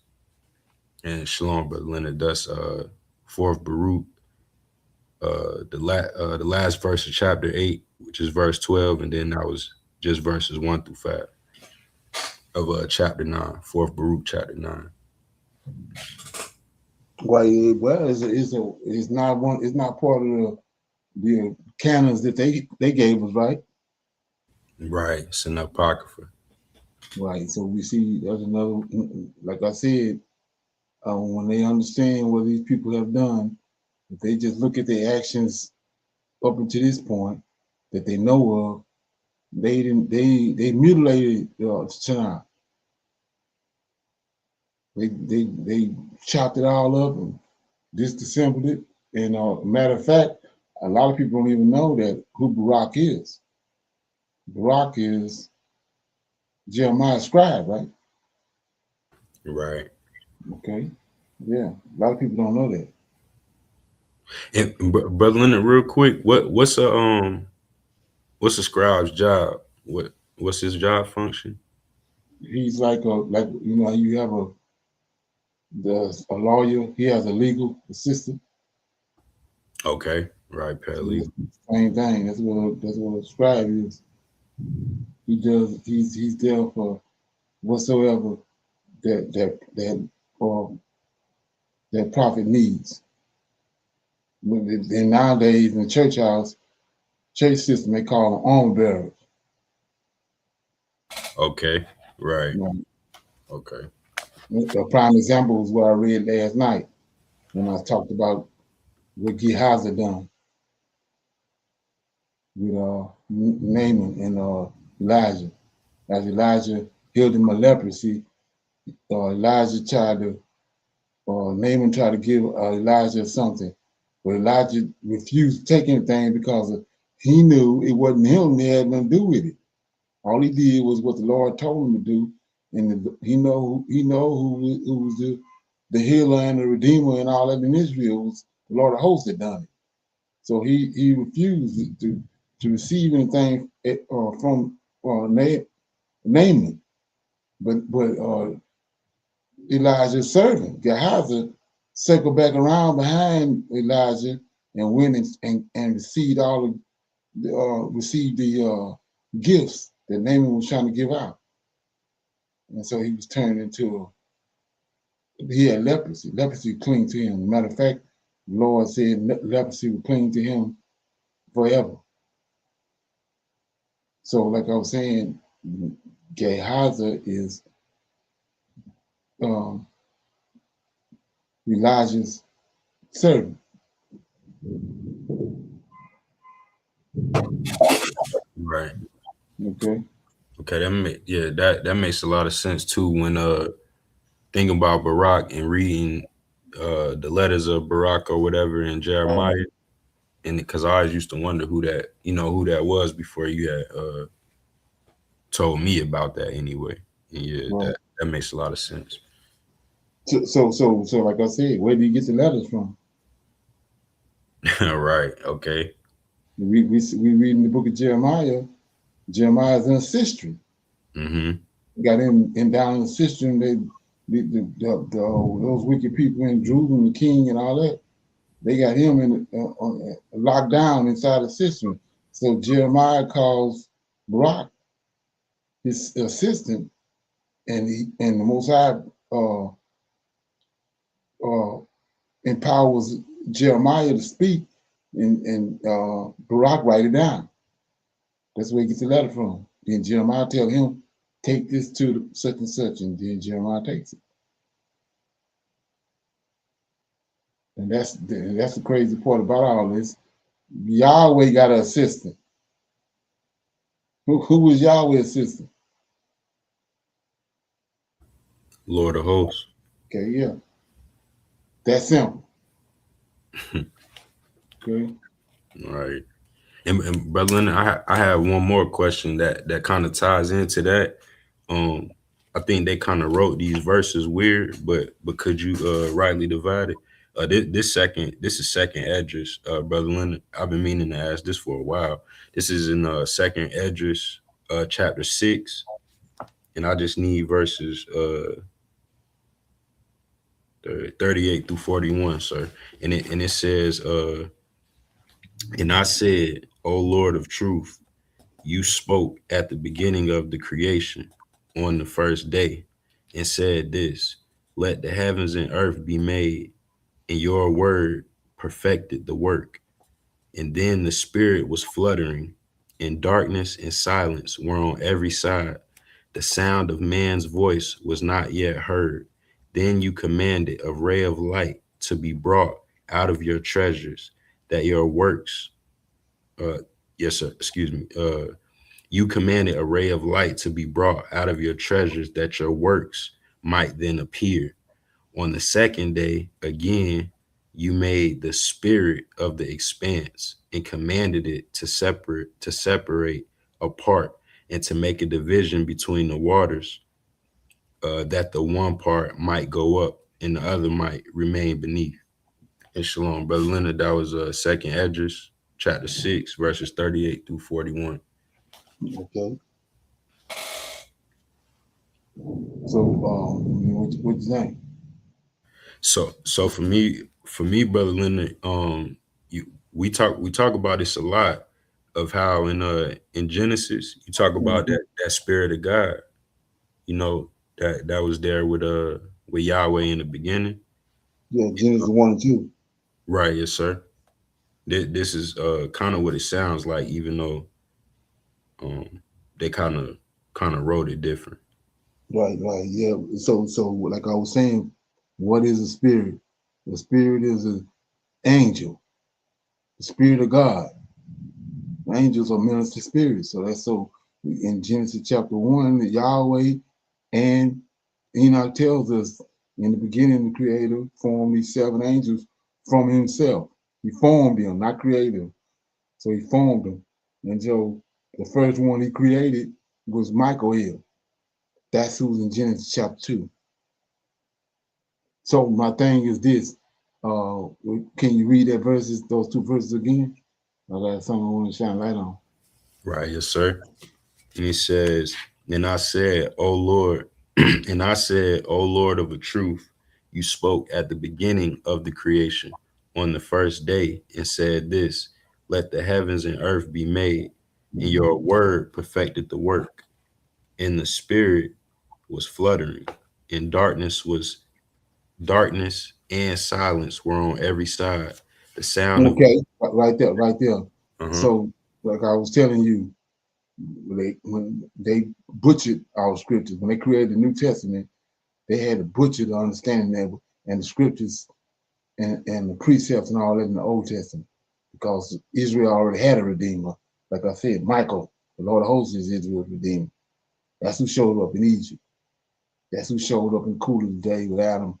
And shalom, Brother Leonard. That's 4th Baruch, the last verse of chapter 8, which is verse 12, and then that was just verses 1 through 5 of chapter 9, 4th Baruch, chapter 9. Well, it's not part of the canons that they gave us, right? Right, it's an apocrypha. Right. So we see there's another, like I said, when they understand what these people have done, if they just look at their actions up until this point that they know of, they mutilated the Tanakh. They chopped it all up and disassembled it. And matter of fact, a lot of people don't even know that who Baruch is. Baruch is Jeremiah's scribe, right? Right. Okay. Yeah. A lot of people don't know that. And Brother Leonard, real quick, what's a scribe's job? What's his job function? He's like you have a lawyer. He has a legal assistant. Okay. Right. Paralegal. Same thing. That's what a scribe is. He does. He's there for whatsoever that prophet needs. And nowadays in the church system, they call them armor bearers. Okay. Right. Okay. A prime example is what I read last night when I talked about what Gehazi done with Naaman and Elijah. As Elijah healed him of leprosy, Naaman tried to give Elijah something, but Elijah refused to take anything because he knew it wasn't him that had nothing to do with it. All he did was what the Lord told him to do, and he know who was the healer and the redeemer and all that in Israel was the Lord of hosts that done it. So he refused to receive anything from Naaman, but Elijah's servant Gehazi circled back around behind Elijah and went and received the gifts that Naaman was trying to give out. And so he was turned into he had leprosy. Leprosy clinged to him. Matter of fact, the Lord said leprosy would cling to him forever. So like I was saying, Gehazi is Elijah's servant. Right. Okay. Okay. That makes a lot of sense too when thinking about Baruch and reading the letters of Baruch or whatever in Jeremiah, and because I always used to wonder who that was before you had told me about that anyway. And yeah, That makes a lot of sense. So like I said, where do you get the letters from? Right. Okay. We read in the book of Jeremiah. Jeremiah's in a cistern. Mm-hmm. Got in down in the cistern. Those wicked people in Jerusalem, the king and all that, they got him in locked down inside the cistern. So Jeremiah calls Barak his assistant, and the Most High empowers Jeremiah to speak, and Barak write it down. That's where he gets the letter from. Then Jeremiah tell him, take this to such and such, and then Jeremiah takes it. And that's the crazy part about all this. Yahweh got an assistant. Who was Yahweh's assistant? Lord of hosts. Okay, yeah. That's simple. Okay. All right. And Brother Leonard, I have one more question that kind of ties into that. I think they kind of wrote these verses weird, but could you rightly divide it? This is second Esdras, Brother Leonard. I've been meaning to ask this for a while. This is in second Esdras, chapter 6, and I just need verses 38 through 41, sir. And it says, and I said, O Lord of truth, you spoke at the beginning of the creation on the first day and said this, let the heavens and earth be made, and your word perfected the work. And then the spirit was fluttering, and darkness and silence were on every side. The sound of man's voice was not yet heard. Then you commanded a ray of light to be brought out of your treasures, that your works, yes, sir, excuse me. You commanded a ray of light to be brought out of your treasures, that your works might then appear. On the second day, again, you made the spirit of the expanse and commanded it to separate apart and to make a division between the waters, that the one part might go up and the other might remain beneath. And shalom, Brother Leonard, that was second Esdras, chapter 6, verses 38 through 41. Okay. So, what you think? So for me, Brother Leonard, we talk about this a lot, of how in Genesis you talk about that spirit of God, you know, that was there with Yahweh in the beginning. Yeah, Genesis 1 and 2. Right, yes, sir. This is kind of what it sounds like, even though they kind of wrote it different. Right, yeah. So like I was saying, what is a spirit? The spirit is an angel, the spirit of God. Angels are minister spirits. So that's so in Genesis chapter 1, Yahweh and Enoch tells us in the beginning the Creator formed these 7 angels from himself. He formed them, not created them. So he formed them. And so the first one he created was Michael. That's who's in Genesis chapter 2. So my thing is this. Can you read those 2 verses again? I got something I want to shine light on. Right, yes, sir. And it says, and I said, O Lord, and I said, O Lord of a truth, you spoke at the beginning of the creation on the first day and said this, let the heavens and earth be made, and your word perfected the work. And the spirit was fluttering, and darkness and silence were on every side. The sound right there. So like I was telling you, when they butchered our scriptures, when they created the New Testament, they had to butcher the understanding and the scriptures and the precepts and all that in the Old Testament, because Israel already had a redeemer. Like I said, Michael, the Lord of hosts, is Israel's redeemer. That's who showed up in Egypt. That's who showed up in Cooler's day with Adam.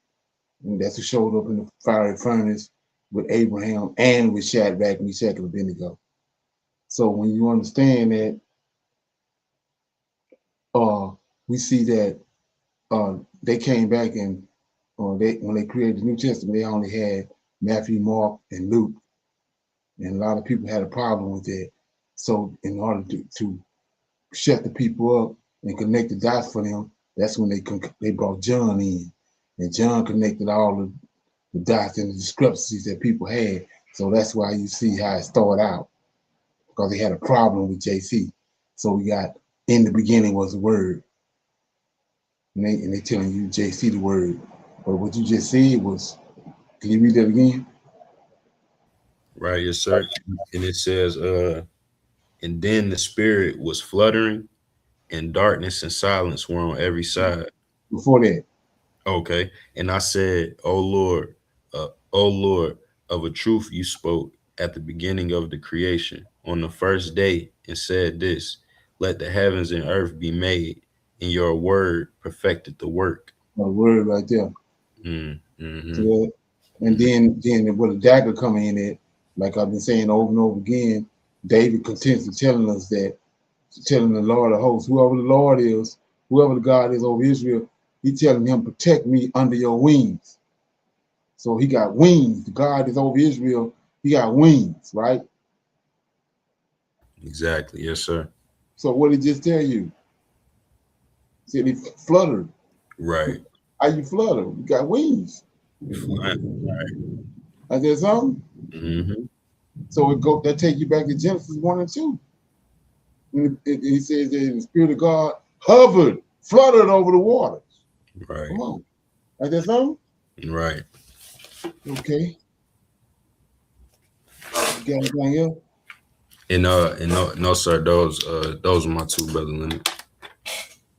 And that's who showed up in the fiery furnace with Abraham and with Shadrach, Meshach, and Abednego. So when you understand that, we see that they came back and when they created the New Testament, they only had Matthew, Mark, and Luke, and a lot of people had a problem with that. So in order to shut the people up and connect the dots for them, that's when they brought John in, and John connected all the dots and the discrepancies that people had. So that's why you see how it started out, because they had a problem with JC. So we got, in the beginning was the word, and they telling you JC the word. But what you just said was, can you read that again? Right, yes, sir. And it says, and then the spirit was fluttering, and darkness and silence were on every side. Before that. Okay. And I said, O Lord, of a truth you spoke at the beginning of the creation on the first day, and said this, let the heavens and earth be made, and your word perfected the work. A word right there. Mm-hmm. So, and then with a dagger coming in it, like I've been saying over and over again, David continues telling us that, telling the Lord of hosts, whoever the Lord is, whoever the God is over Israel, he's telling him, protect me under your wings. So he got wings. The God is over Israel, he got wings, right? Exactly, yes, sir. So what did he just tell you? He said he fluttered. Right. How you flutter? You got wings. Right. I said something? Mm-hmm. So that take you back to Genesis 1 and 2. And he says that the Spirit of God hovered, fluttered over the waters. Right. Come on. I said something? Right. Okay. You got anything else? And no, sir, those are my two, Brother Leonard.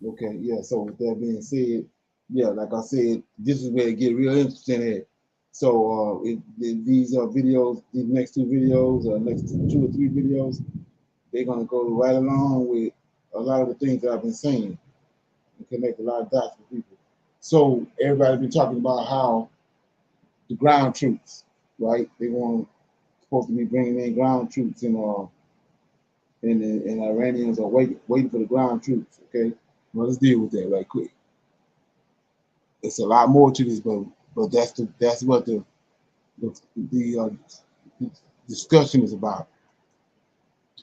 Okay, yeah. So with that being said, yeah, like I said, this is where it get real interesting at. So these videos, these next two videos, next 2 or 3 videos, they're gonna go right along with a lot of the things that I've been saying and connect a lot of dots for people. So everybody been talking about how the ground troops, right? They supposed to be bringing in ground troops, and Iranians are waiting for the ground troops. Okay, well, let's deal with that right quick. It's a lot more to this, but that's what the discussion is about.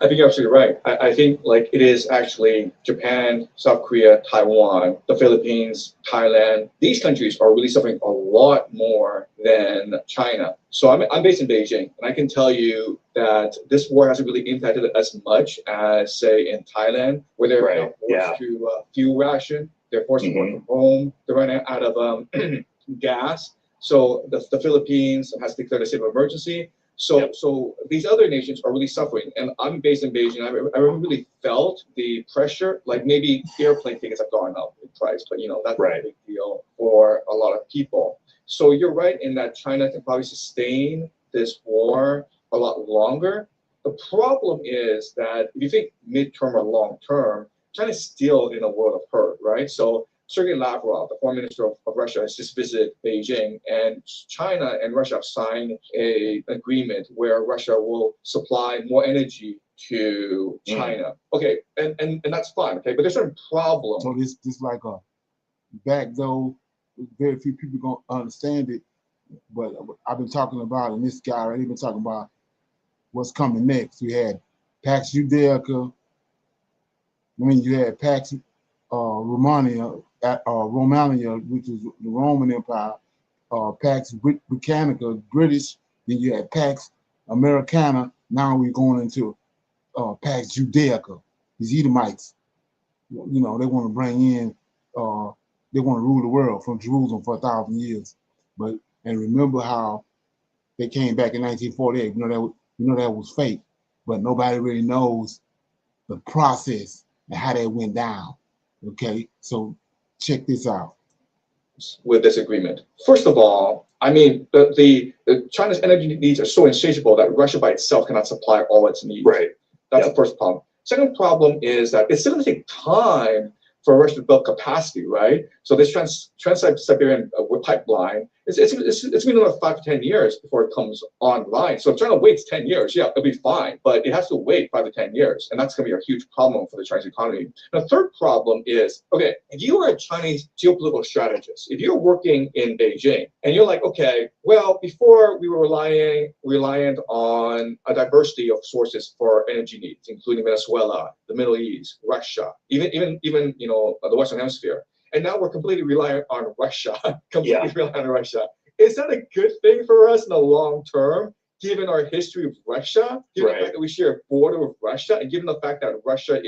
I think you're absolutely right. I think like it is actually Japan, South Korea, Taiwan, the Philippines, Thailand. These countries are really suffering a lot more than China. So I'm based in Beijing, and I can tell you that this war hasn't really impacted it as much as, say, in Thailand, where they're forced to fuel ration. They're forced to work from home. They're running out of gas. So the Philippines has declared a state of emergency. So these other nations are really suffering, and I'm based in Beijing. I really felt the pressure. Like maybe airplane tickets have gone up in price, but that's a big deal for a lot of people. So you're right in that China can probably sustain this war a lot longer. The problem is that if you think midterm or long term, China's still in a world of hurt, right? So Sergei Lavrov, the foreign minister of Russia, has just visited Beijing, and China and Russia have signed an agreement where Russia will supply more energy to China. Okay, and that's fine, okay, but there's certain problems. So this like a back door. Very few people gonna understand it, but I've been talking about, and this guy already been talking about what's coming next. We had Pax Judaica. You had Pax Romania, which is the Roman Empire, Pax Britannica, British, then you had Pax Americana. Now we're going into Pax Judaica. These Edomites, they want to bring in, they want to rule the world from Jerusalem for 1,000 years. And remember how they came back in 1948. That was fake, but nobody really knows the process and how that went down. Okay, so check this out. With this agreement, first of all, I mean, the China's energy needs are so insatiable that Russia by itself cannot supply all its needs. Right. That's the first problem. Second problem is that it's still going to take time for Russia to build capacity, right? So this Trans-Siberian pipeline it's been another 5 to 10 years before it comes online. So if China waits 10 years, yeah, it'll be fine, but it has to wait 5 to 10 years, and that's going to be a huge problem for the Chinese economy. And the third problem is, okay, if you are a Chinese geopolitical strategist, if you're working in Beijing and you're like, okay, well, before we were reliant on a diversity of sources for energy needs, including Venezuela, the Middle East, Russia, even the Western Hemisphere. And now we're completely reliant on Russia, reliant on Russia. Is that a good thing for us in the long term, given our history with Russia, given the fact that we share a border with Russia, and given the fact that Russia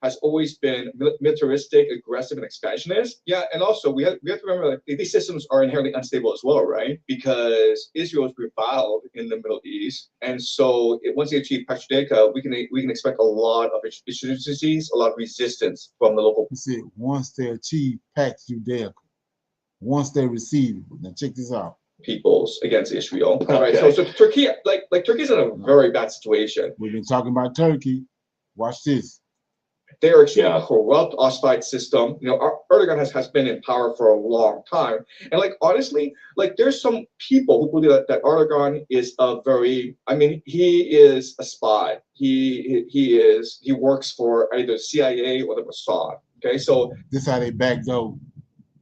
has always been militaristic, aggressive, and expansionist? Yeah, and also we have to remember that these systems are inherently unstable as well, right? Because Israel is reviled in the Middle East, and so once they achieve Pax Judaica, we can expect a lot of insurgencies, a lot of resistance from the local. You see, once they achieve Pax Judaica, once they receive it, now check this out. Peoples against Israel. Okay. All right, so Turkey, like Turkey's in a very bad situation. We've been talking about Turkey. Watch this. They are extremely corrupt, ossified system. Erdogan has been in power for a long time, and honestly, there's some people who believe that Erdogan is he is a spy. He works for either CIA or the Mossad. Okay, so this how they backdoor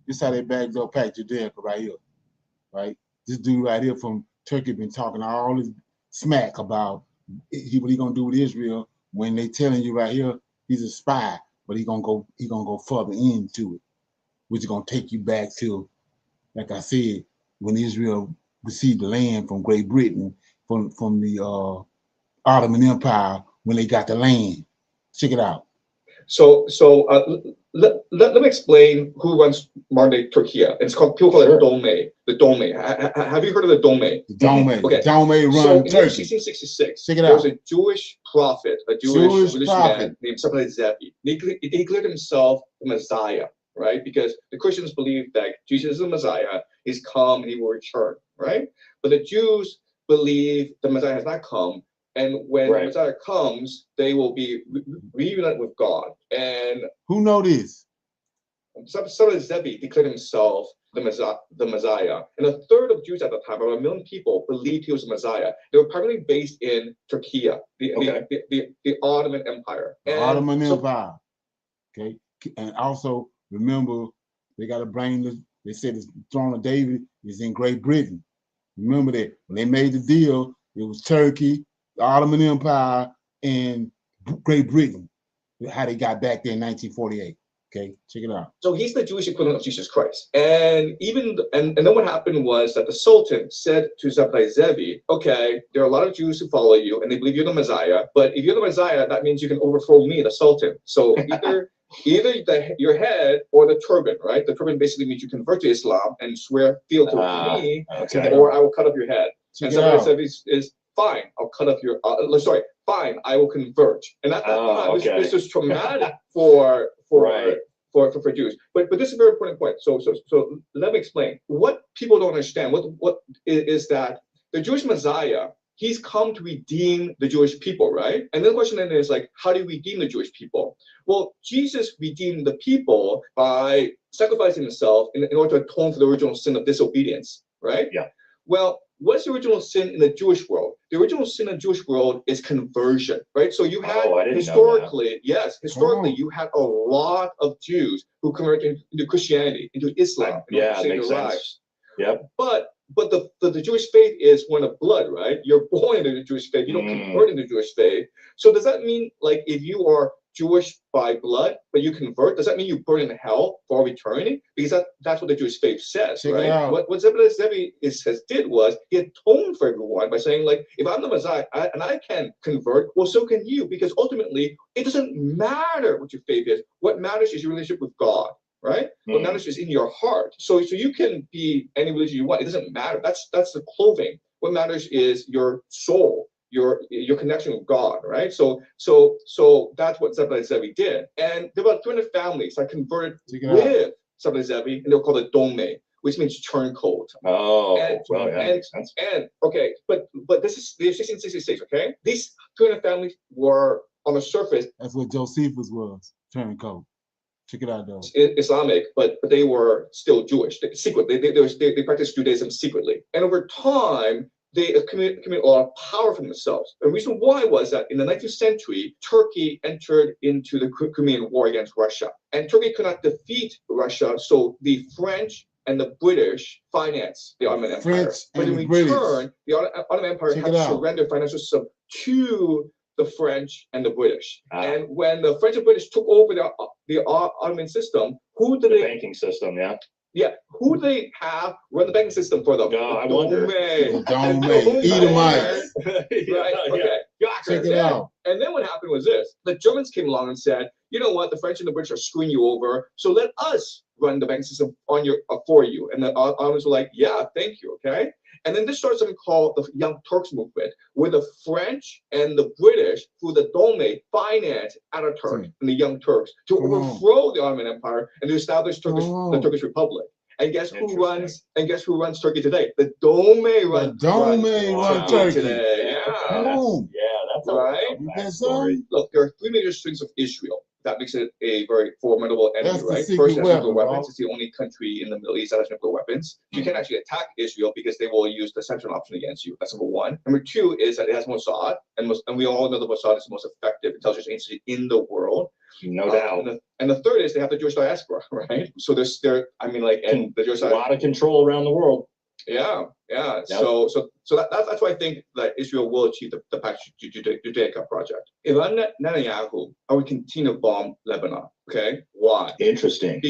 Pax Judaica right here, right? This dude right here from Turkey been talking all this smack about what he gonna do with Israel when they telling you right here he's a spy, but he gonna go further into it, which is gonna take you back to, like I said, when Israel received the land from Great Britain from the Ottoman Empire when they got the land. Check it out. So let me explain who runs modern-day Turkey. People call it Dome. The Dome. Have you heard of the Dome? The Dome. Okay. The Dome run Turkey. Turkey. In 1666, Check it there was out. a Jewish prophet, a Jewish religious man named Sabbatai Zevi. He declared himself the Messiah, right? Because the Christians believe that Jesus is the Messiah, he's come and he will return, right? But the Jews believe the Messiah has not come. And when the Messiah comes, they will be reunited with God. And who know this? Sabbatai Zevi declared himself the Messiah. And a third of Jews at the time, around 1 million people, believed he was the Messiah. They were primarily based in Turkey, the Ottoman Empire. Ottoman Empire. Okay. And also remember, they got to bring this. They said the throne of David is in Great Britain. Remember that when they made the deal, it was Turkey, the Ottoman Empire, and Great Britain. How they got back there in 1948. Okay, check it out. So he's the Jewish equivalent of Jesus Christ. And then what happened was that the Sultan said to Sabbatai Zevi, okay, there are a lot of Jews who follow you and they believe you're the Messiah, but if you're the Messiah, that means you can overthrow me, the Sultan. So either your head or the turban, right? The turban basically means you convert to Islam and swear fealty to me, or I will cut off your head. And Sabbatai Zevi is fine, I'll cut off your, fine, I will convert. And at that time, this was traumatic for Jews. But this is a very important point. So let me explain. What people don't understand, what is that the Jewish Messiah, he's come to redeem the Jewish people, right? And then the question then is how do you redeem the Jewish people? Well, Jesus redeemed the people by sacrificing himself in order to atone for the original sin of disobedience, right? Yeah. Well, what's the original sin in the Jewish world? The original sin in the Jewish world is conversion, right? So you had historically, you had a lot of Jews who converted into Christianity, into Islam, makes sense. Yep. But the Jewish faith is one of blood, right? You're born into the Jewish faith. You don't convert into the Jewish faith. So does that mean if you are Jewish by blood, but you convert, does that mean you burn in hell for eternity? Because that's what the Jewish faith says, right? What Sabbatai Zevi did was he atoned for everyone by saying, if I'm the Messiah and I can convert, well, so can you, because ultimately it doesn't matter what your faith is. What matters is your relationship with God, right? What matters is in your heart. So you can be any religion you want. It doesn't matter. That's the clothing. What matters is your soul. Your connection with God, right? So that's what Sabbatai Zevi did. And there were about 300 families that converted with Sabbatai Zevi, and they were called a Dome, which means turncoat. Oh, makes sense. And okay, but this is the 1666, okay? These 200 families were on the surface. That's what Josephus was, turncoat. Check it out, though. Islamic, but they were still Jewish. They practiced Judaism secretly, and over time they accumulated a lot of power for themselves. The reason why was that in the 19th century, Turkey entered into the Crimean War against Russia, and Turkey could not defeat Russia, so the French and the British financed the Ottoman Empire. But in return, the Ottoman Empire had to surrender financial system to the French and the British. And when the French and British took over the Ottoman system, who did they? Banking system, yeah. Yeah, who do they have run the banking system for them? I wonder. Edomites. Right? Okay. Check it out. And then what happened was this: the Germans came along and said, "You know what? The French and the British are screwing you over, so let us run the banking system for you." And the Ottomans were like, "Yeah, thank you." Okay. And then this started something called the Young Turks movement, where the French and the British, through the Dome, financed Ataturk and the Young Turks to overthrow the Ottoman Empire and to establish the Turkish Republic. And guess who runs? And guess who runs Turkey today? The Dome runs Turkey today. Yeah, that's right. Look, there are three major strengths of Israel. That makes it a very formidable enemy, right? First, it has nuclear weapons. It's the only country in the Middle East that has nuclear weapons. You can't actually attack Israel because they will use the Central option against you. That's number one. Number two is that it has Mossad, and we all know that Mossad is the most effective intelligence agency in the world. No doubt. And the third is they have the Jewish diaspora, right? So and the Jewish a lot of control around the world. Yeah. Yep. So that's why I think that Israel will achieve the Pax Judaica project. Iran Netanyahu would continue to bomb Lebanon. Okay, why? Interesting.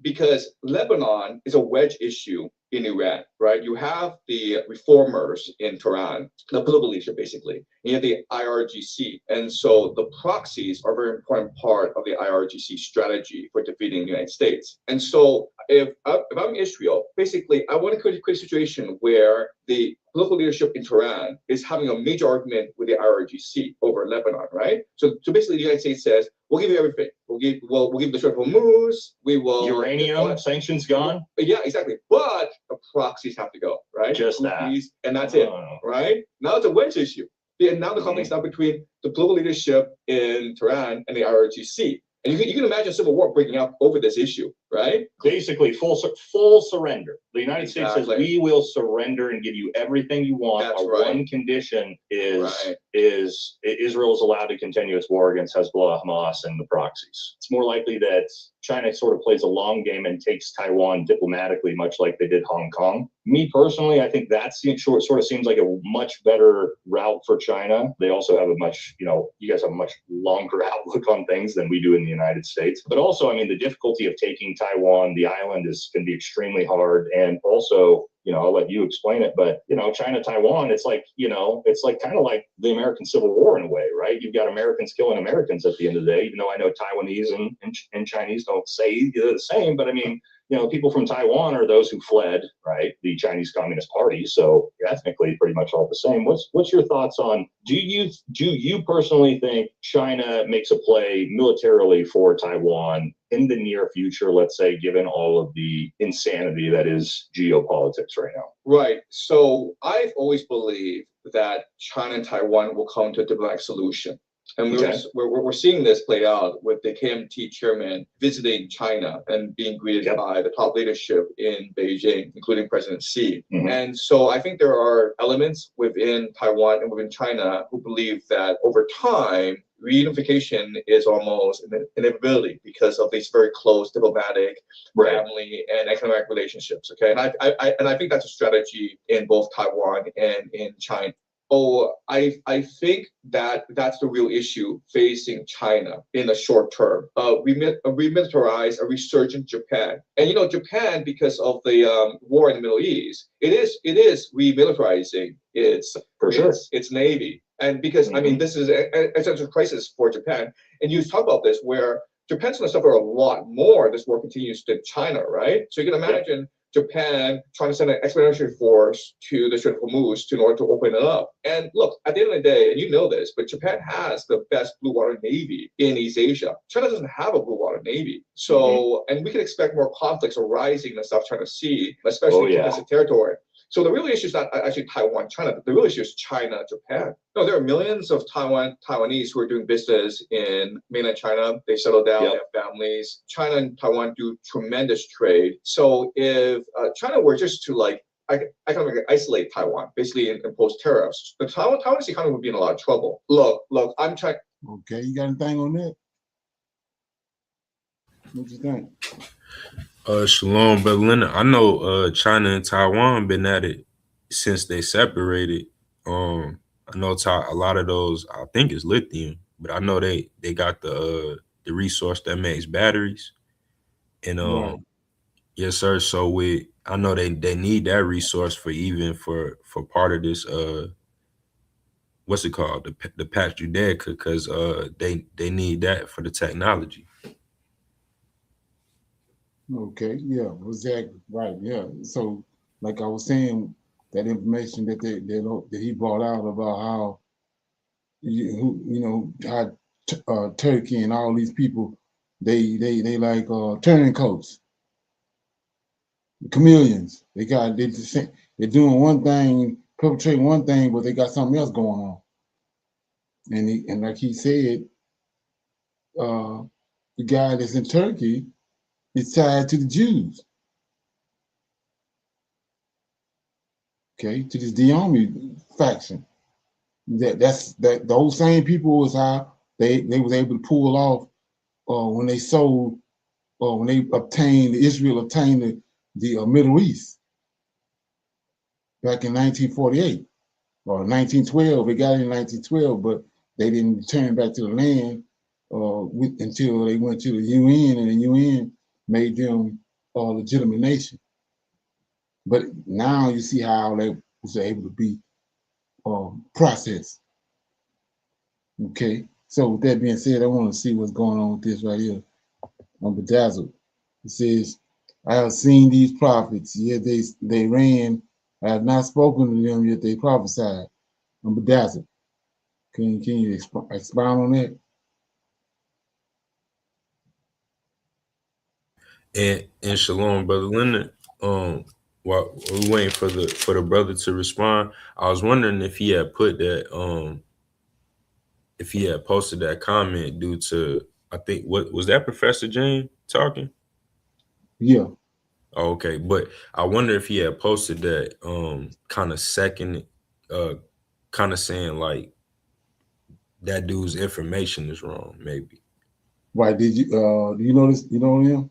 Because Lebanon is a wedge issue in Iran, right? You have the reformers in Tehran, the political leadership basically. And you have the IRGC, and so the proxies are a very important part of the IRGC strategy for defeating the United States. And so if I'm Israel, basically I want to create a situation where the political leadership in Tehran is having a major argument with the IRGC over Lebanon, right? So basically the United States says, we'll give you everything. We'll give the Strait of Hormuz. We will uranium sanctions gone. Yeah, exactly. But the proxies have to go, right? Just that, and that's it, right? Now it's a wedge issue. And now the conflict is now between the political leadership in Tehran and the IRGC. And you can imagine a civil war breaking out over this issue, right? Basically, full surrender. The United States says we will surrender and give you everything you want. Our one condition is Israel is allowed to continue its war against Hezbollah, Hamas, and the proxies. It's more likely that China sort of plays a long game and takes Taiwan diplomatically, much like they did Hong Kong. Me personally, I think that sort of seems like a much better route for China. They also have you guys have a much longer outlook on things than we do in the United States. But also, I mean, the difficulty of taking Taiwan, the island can be extremely hard. And also, I'll let you explain it, but China, Taiwan, it's like kind of like the American Civil War in a way, right? You've got Americans killing Americans at the end of the day, even though I know Taiwanese and Chinese don't say the same, but I mean, people from Taiwan are those who fled, right? The Chinese Communist Party. So ethnically, pretty much all the same. What's your thoughts on, do you personally think China makes a play militarily for Taiwan in the near future, let's say, given all of the insanity that is geopolitics right now? Right. So I've always believed that China and Taiwan will come to a diplomatic solution. And we're seeing this play out with the KMT chairman visiting China and being greeted by the top leadership in Beijing, including President Xi. Mm-hmm. And so I think there are elements within Taiwan and within China who believe that over time, reunification is almost an inevitability because of these very close diplomatic, family, and economic relationships. Okay, and I think that's a strategy in both Taiwan and in China. I think that's the real issue facing China in the short term. Remilitarize a resurgent Japan, and Japan, because of the war in the Middle East, it is remilitarizing its navy, and because I mean this is an existential crisis for Japan, and you talk about this where Japan's going to suffer a lot more if this war continues than China, right? So you can imagine. Japan trying to send an expeditionary force to the Strait of Hormuz in order to open it up. And look, at the end of the day, and you know this, but Japan has the best blue water navy in East Asia. China doesn't have a blue water navy. So, and we can expect more conflicts arising in the South China Sea, especially in contested territory. So the real issue is not actually Taiwan, China. The real issue is China, Japan. No, there are millions of Taiwanese who are doing business in mainland China. They settle down, they have families. China and Taiwan do tremendous trade. So if China were just to like economically isolate Taiwan, basically impose tariffs, the Taiwanese economy would be in a lot of trouble. Look, I'm trying. Okay, you got anything on that? What you think? Shalom, Brother Leonard. I know China and Taiwan been at it since they separated. I know a lot of those, I think it's lithium, but I know they got the resource that makes batteries. And Right. yes, sir. So I know they need that resource for part of this what's it called? The Pax Judaica, because they need that for the technology. Okay, yeah, exactly, right, yeah. So, like I was saying, that information that that he brought out about how how Turkey and all these people, they like turncoats, chameleons. They're doing one thing, perpetrating one thing, but they got something else going on. And like he said, the guy that's in Turkey is tied to the Jews. Okay, to this Diomi faction. That's those same people was how they was able to pull off when they sold when Israel obtained the Middle East back in 1948 or 1912. They got it in 1912, but they didn't return back to the land until they went to the UN, and the UN made them a legitimate nation. But now you see how they was able to be processed. Okay, so with that being said, I want to see what's going on with this right here on Bedazzled. It says, I have seen these prophets, yet they ran. I have not spoken to them, yet they prophesied. On Bedazzled. Can you expound on that? And Shalom, Brother Leonard. While we're waiting for the brother to respond, I was wondering if he had put that if he had posted that comment due to, I think, what was that, Professor Jane talking? Yeah. Oh, okay, but I wonder if he had posted that kind of second, kind of saying like that dude's information is wrong, maybe. Right? Did you do you know this? You know him?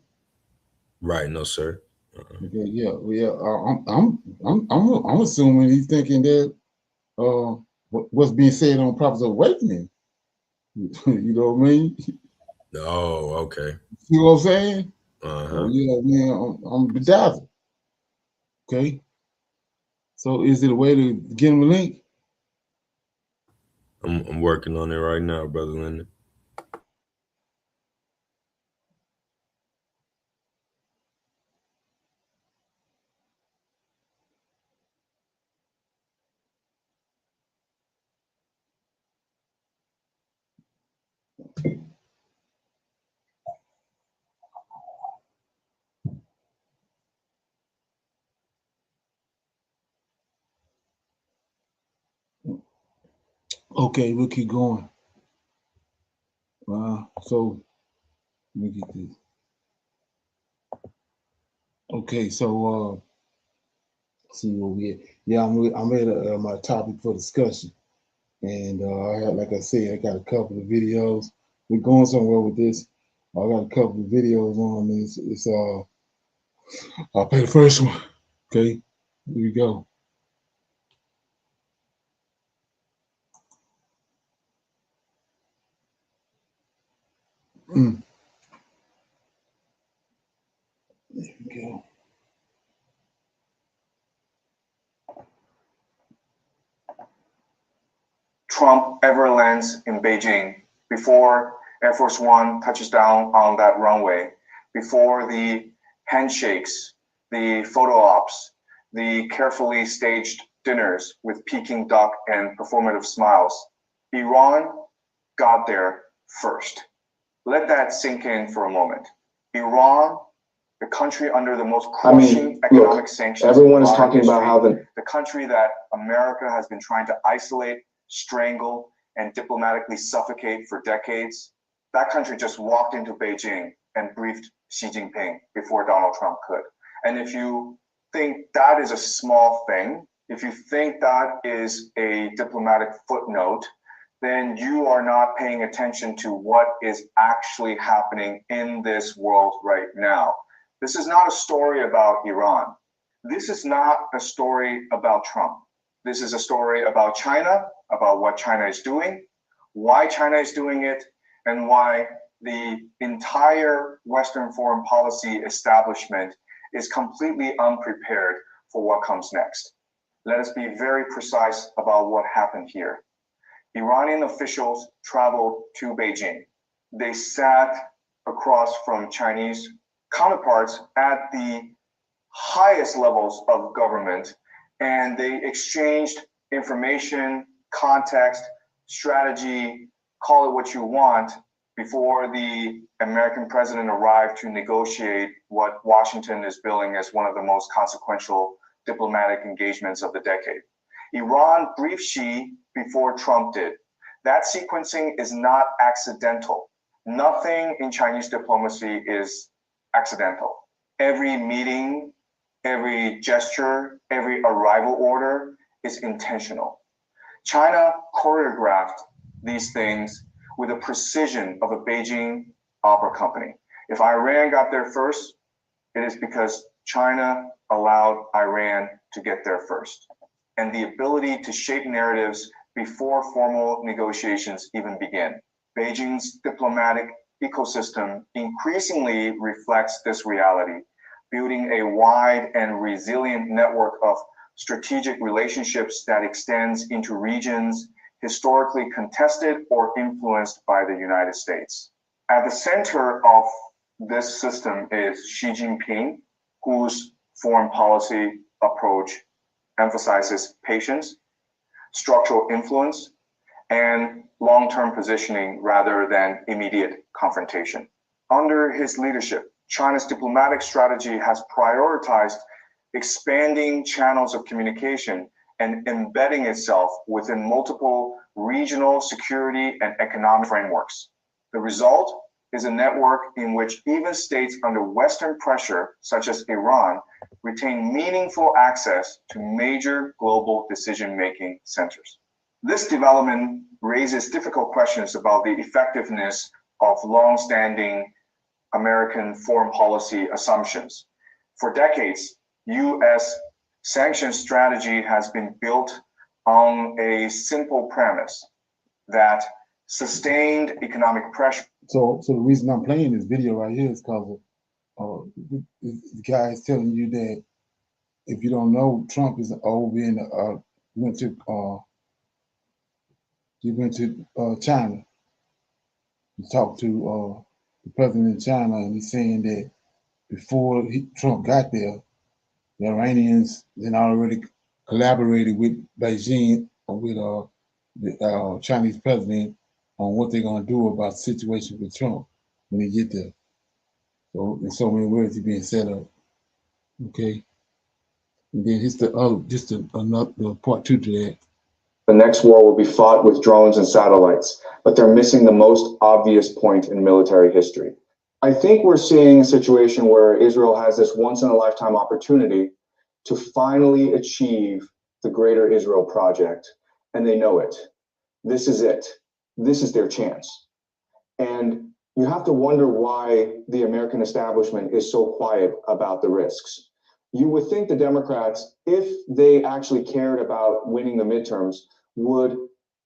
Right? No, sir. Okay, yeah, well, yeah. I'm assuming he's thinking that what's being said on Prophet's Awakening. You know what I mean? Oh, okay. See what I'm saying? Uh-huh. Yeah, man, I'm bedazzled. Okay. So is it a way to get him a link? I'm working on it right now, Brother Leonard. Okay, we'll keep going. So let me get this. Okay, so see where we at. Yeah, I'm at my topic for discussion, and I had, like I said, I got a couple of videos. We're going somewhere with this. I got a couple of videos on this. I'll play the first one. Okay, here we go. There we go. Trump ever lands in Beijing, before Air Force One touches down on that runway, before the handshakes, the photo ops, the carefully staged dinners with Peking duck and performative smiles, Iran got there first. Let that sink in for a moment. Iran, the country under the most crushing economic sanctions. Everyone is talking about how the country that America has been trying to isolate, strangle, and diplomatically suffocate for decades, that country just walked into Beijing and briefed Xi Jinping before Donald Trump could. And if you think that is a small thing, if you think that is a diplomatic footnote, then you are not paying attention to what is actually happening in this world right now. This is not a story about Iran. This is not a story about Trump. This is a story about China, about what China is doing, why China is doing it, and why the entire Western foreign policy establishment is completely unprepared for what comes next. Let us be very precise about what happened here. Iranian officials traveled to Beijing. They sat across from Chinese counterparts at the highest levels of government, and they exchanged information, context, strategy, call it what you want, before the American president arrived to negotiate what Washington is billing as one of the most consequential diplomatic engagements of the decade. Iran briefed Xi before Trump did. That sequencing is not accidental. Nothing in Chinese diplomacy is accidental. Every meeting, every gesture, every arrival order is intentional. China choreographed these things with the precision of a Beijing opera company. If Iran got there first, it is because China allowed Iran to get there first. And the ability to shape narratives before formal negotiations even begin. Beijing's diplomatic ecosystem increasingly reflects this reality, building a wide and resilient network of strategic relationships that extends into regions historically contested or influenced by the United States. At the center of this system is Xi Jinping, whose foreign policy approach emphasizes patience, structural influence, and long-term positioning rather than immediate confrontation. Under his leadership, China's diplomatic strategy has prioritized expanding channels of communication and embedding itself within multiple regional security and economic frameworks. The result is a network in which even states under Western pressure, such as Iran, retain meaningful access to major global decision-making centers. This development raises difficult questions about the effectiveness of long-standing American foreign policy assumptions. For decades, U.S. sanctions strategy has been built on a simple premise that sustained economic pressure. So the reason I'm playing this video right here is because the guy is telling you that if you don't know, Trump is over in went to China. He talked to the president of China, and he's saying that before Trump got there, the Iranians then already collaborated with Beijing or with the Chinese president on what they're going to do about the situation with Trump when he get there. So in so many words, he's being set up. Okay. And then here's another part two to that. The next war will be fought with drones and satellites, but they're missing the most obvious point in military history. I think we're seeing a situation where Israel has this once-in-a-lifetime opportunity to finally achieve the Greater Israel Project, and they know it. This is it. This is their chance. And you have to wonder why the American establishment is so quiet about the risks. You would think the Democrats, if they actually cared about winning the midterms, would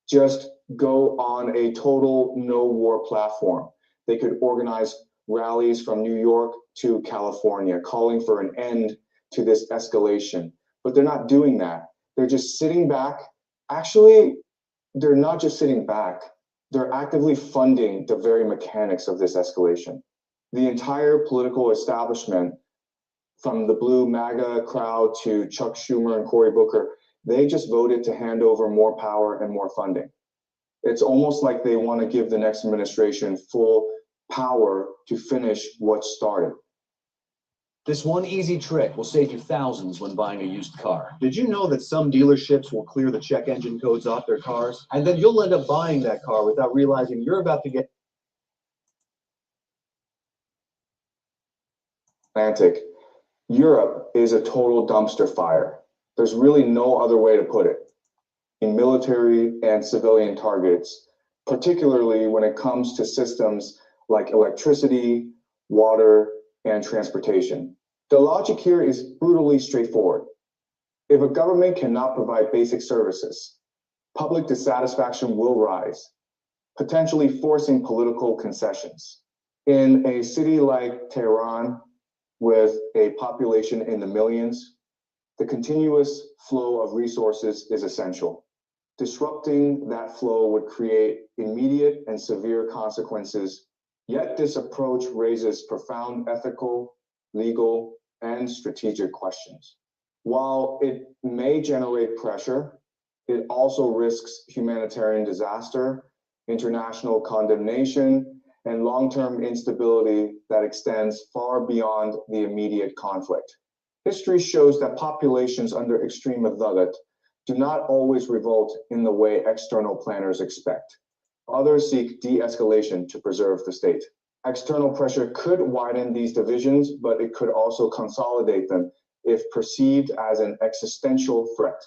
just go on a total no-war platform. They could organize rallies from New York to California, calling for an end to this escalation. But they're not doing that. They're just sitting back. Actually, they're not just sitting back. They're actively funding the very mechanics of this escalation. The entire political establishment, from the blue MAGA crowd to Chuck Schumer and Cory Booker, they just voted to hand over more power and more funding. It's almost like they want to give the next administration full power to finish what started. This one easy trick will save you thousands when buying a used car. Did you know that some dealerships will clear the check engine codes off their cars? And then you'll end up buying that car without realizing you're about to get Atlantic. Europe is a total dumpster fire. There's really no other way to put it. In military and civilian targets, particularly when it comes to systems like electricity, water, and transportation. The logic here is brutally straightforward. If a government cannot provide basic services, public dissatisfaction will rise, potentially forcing political concessions. In a city like Tehran, with a population in the millions, the continuous flow of resources is essential. Disrupting that flow would create immediate and severe consequences, yet this approach raises profound ethical, legal, and strategic questions. While it may generate pressure, it also risks humanitarian disaster, international condemnation, and long-term instability that extends far beyond the immediate conflict. History shows that populations under extreme adalat do not always revolt in the way external planners expect. Others seek de-escalation to preserve the state. External pressure could widen these divisions, but it could also consolidate them if perceived as an existential threat.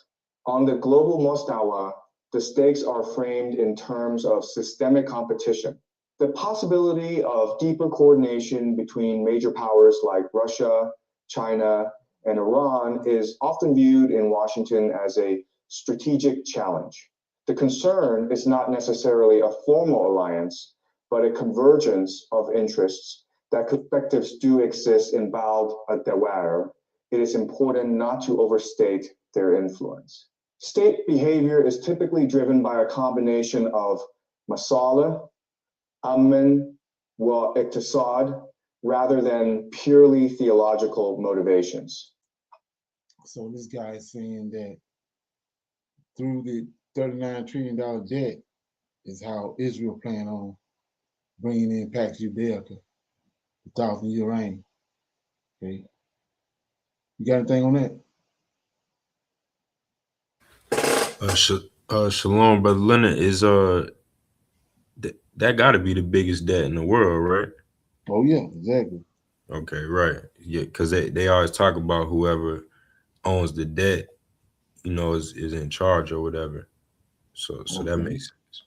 On the global mustawa, the stakes are framed in terms of systemic competition. The possibility of deeper coordination between major powers like Russia, China, and Iran is often viewed in Washington as a strategic challenge. The concern is not necessarily a formal alliance, but a convergence of interests that perspectives do exist in Bald al-Dawar. It is important not to overstate their influence. State behavior is typically driven by a combination of masala, amn, wa iqtisad, rather than purely theological motivations. So this guy is saying that through the $39 trillion debt is how Israel plan on bringing in Pax Judaica, the 1,000-year reign. Okay. You got anything on that? Shalom, Brother Leonard. Is that got to be the biggest debt in the world, right? Oh yeah, exactly. Okay, right. Yeah, because they always talk about whoever owns the debt, you know, is in charge or whatever. So that makes sense.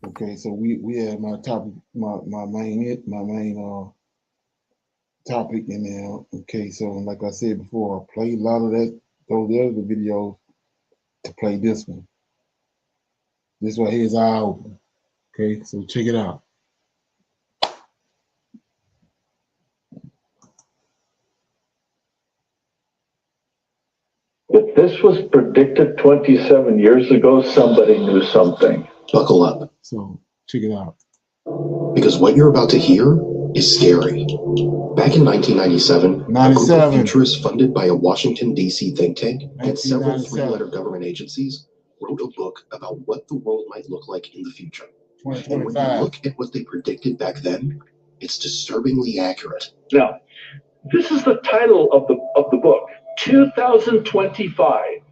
Okay, so we have my topic, my main topic in there. Okay, so like I said before, I played a lot of those other videos to play this one. This right here is eye open. Okay, so check it out. If this was predicted 27 years ago, somebody knew something. Buckle up. So check it out. Because what you're about to hear is scary. Back in 1997, a group of futurists funded by a Washington, D.C. think tank and several three-letter government agencies wrote a book about what the world might look like in the future. And when you look at what they predicted back then, it's disturbingly accurate. Now, this is the title of the book, 2025.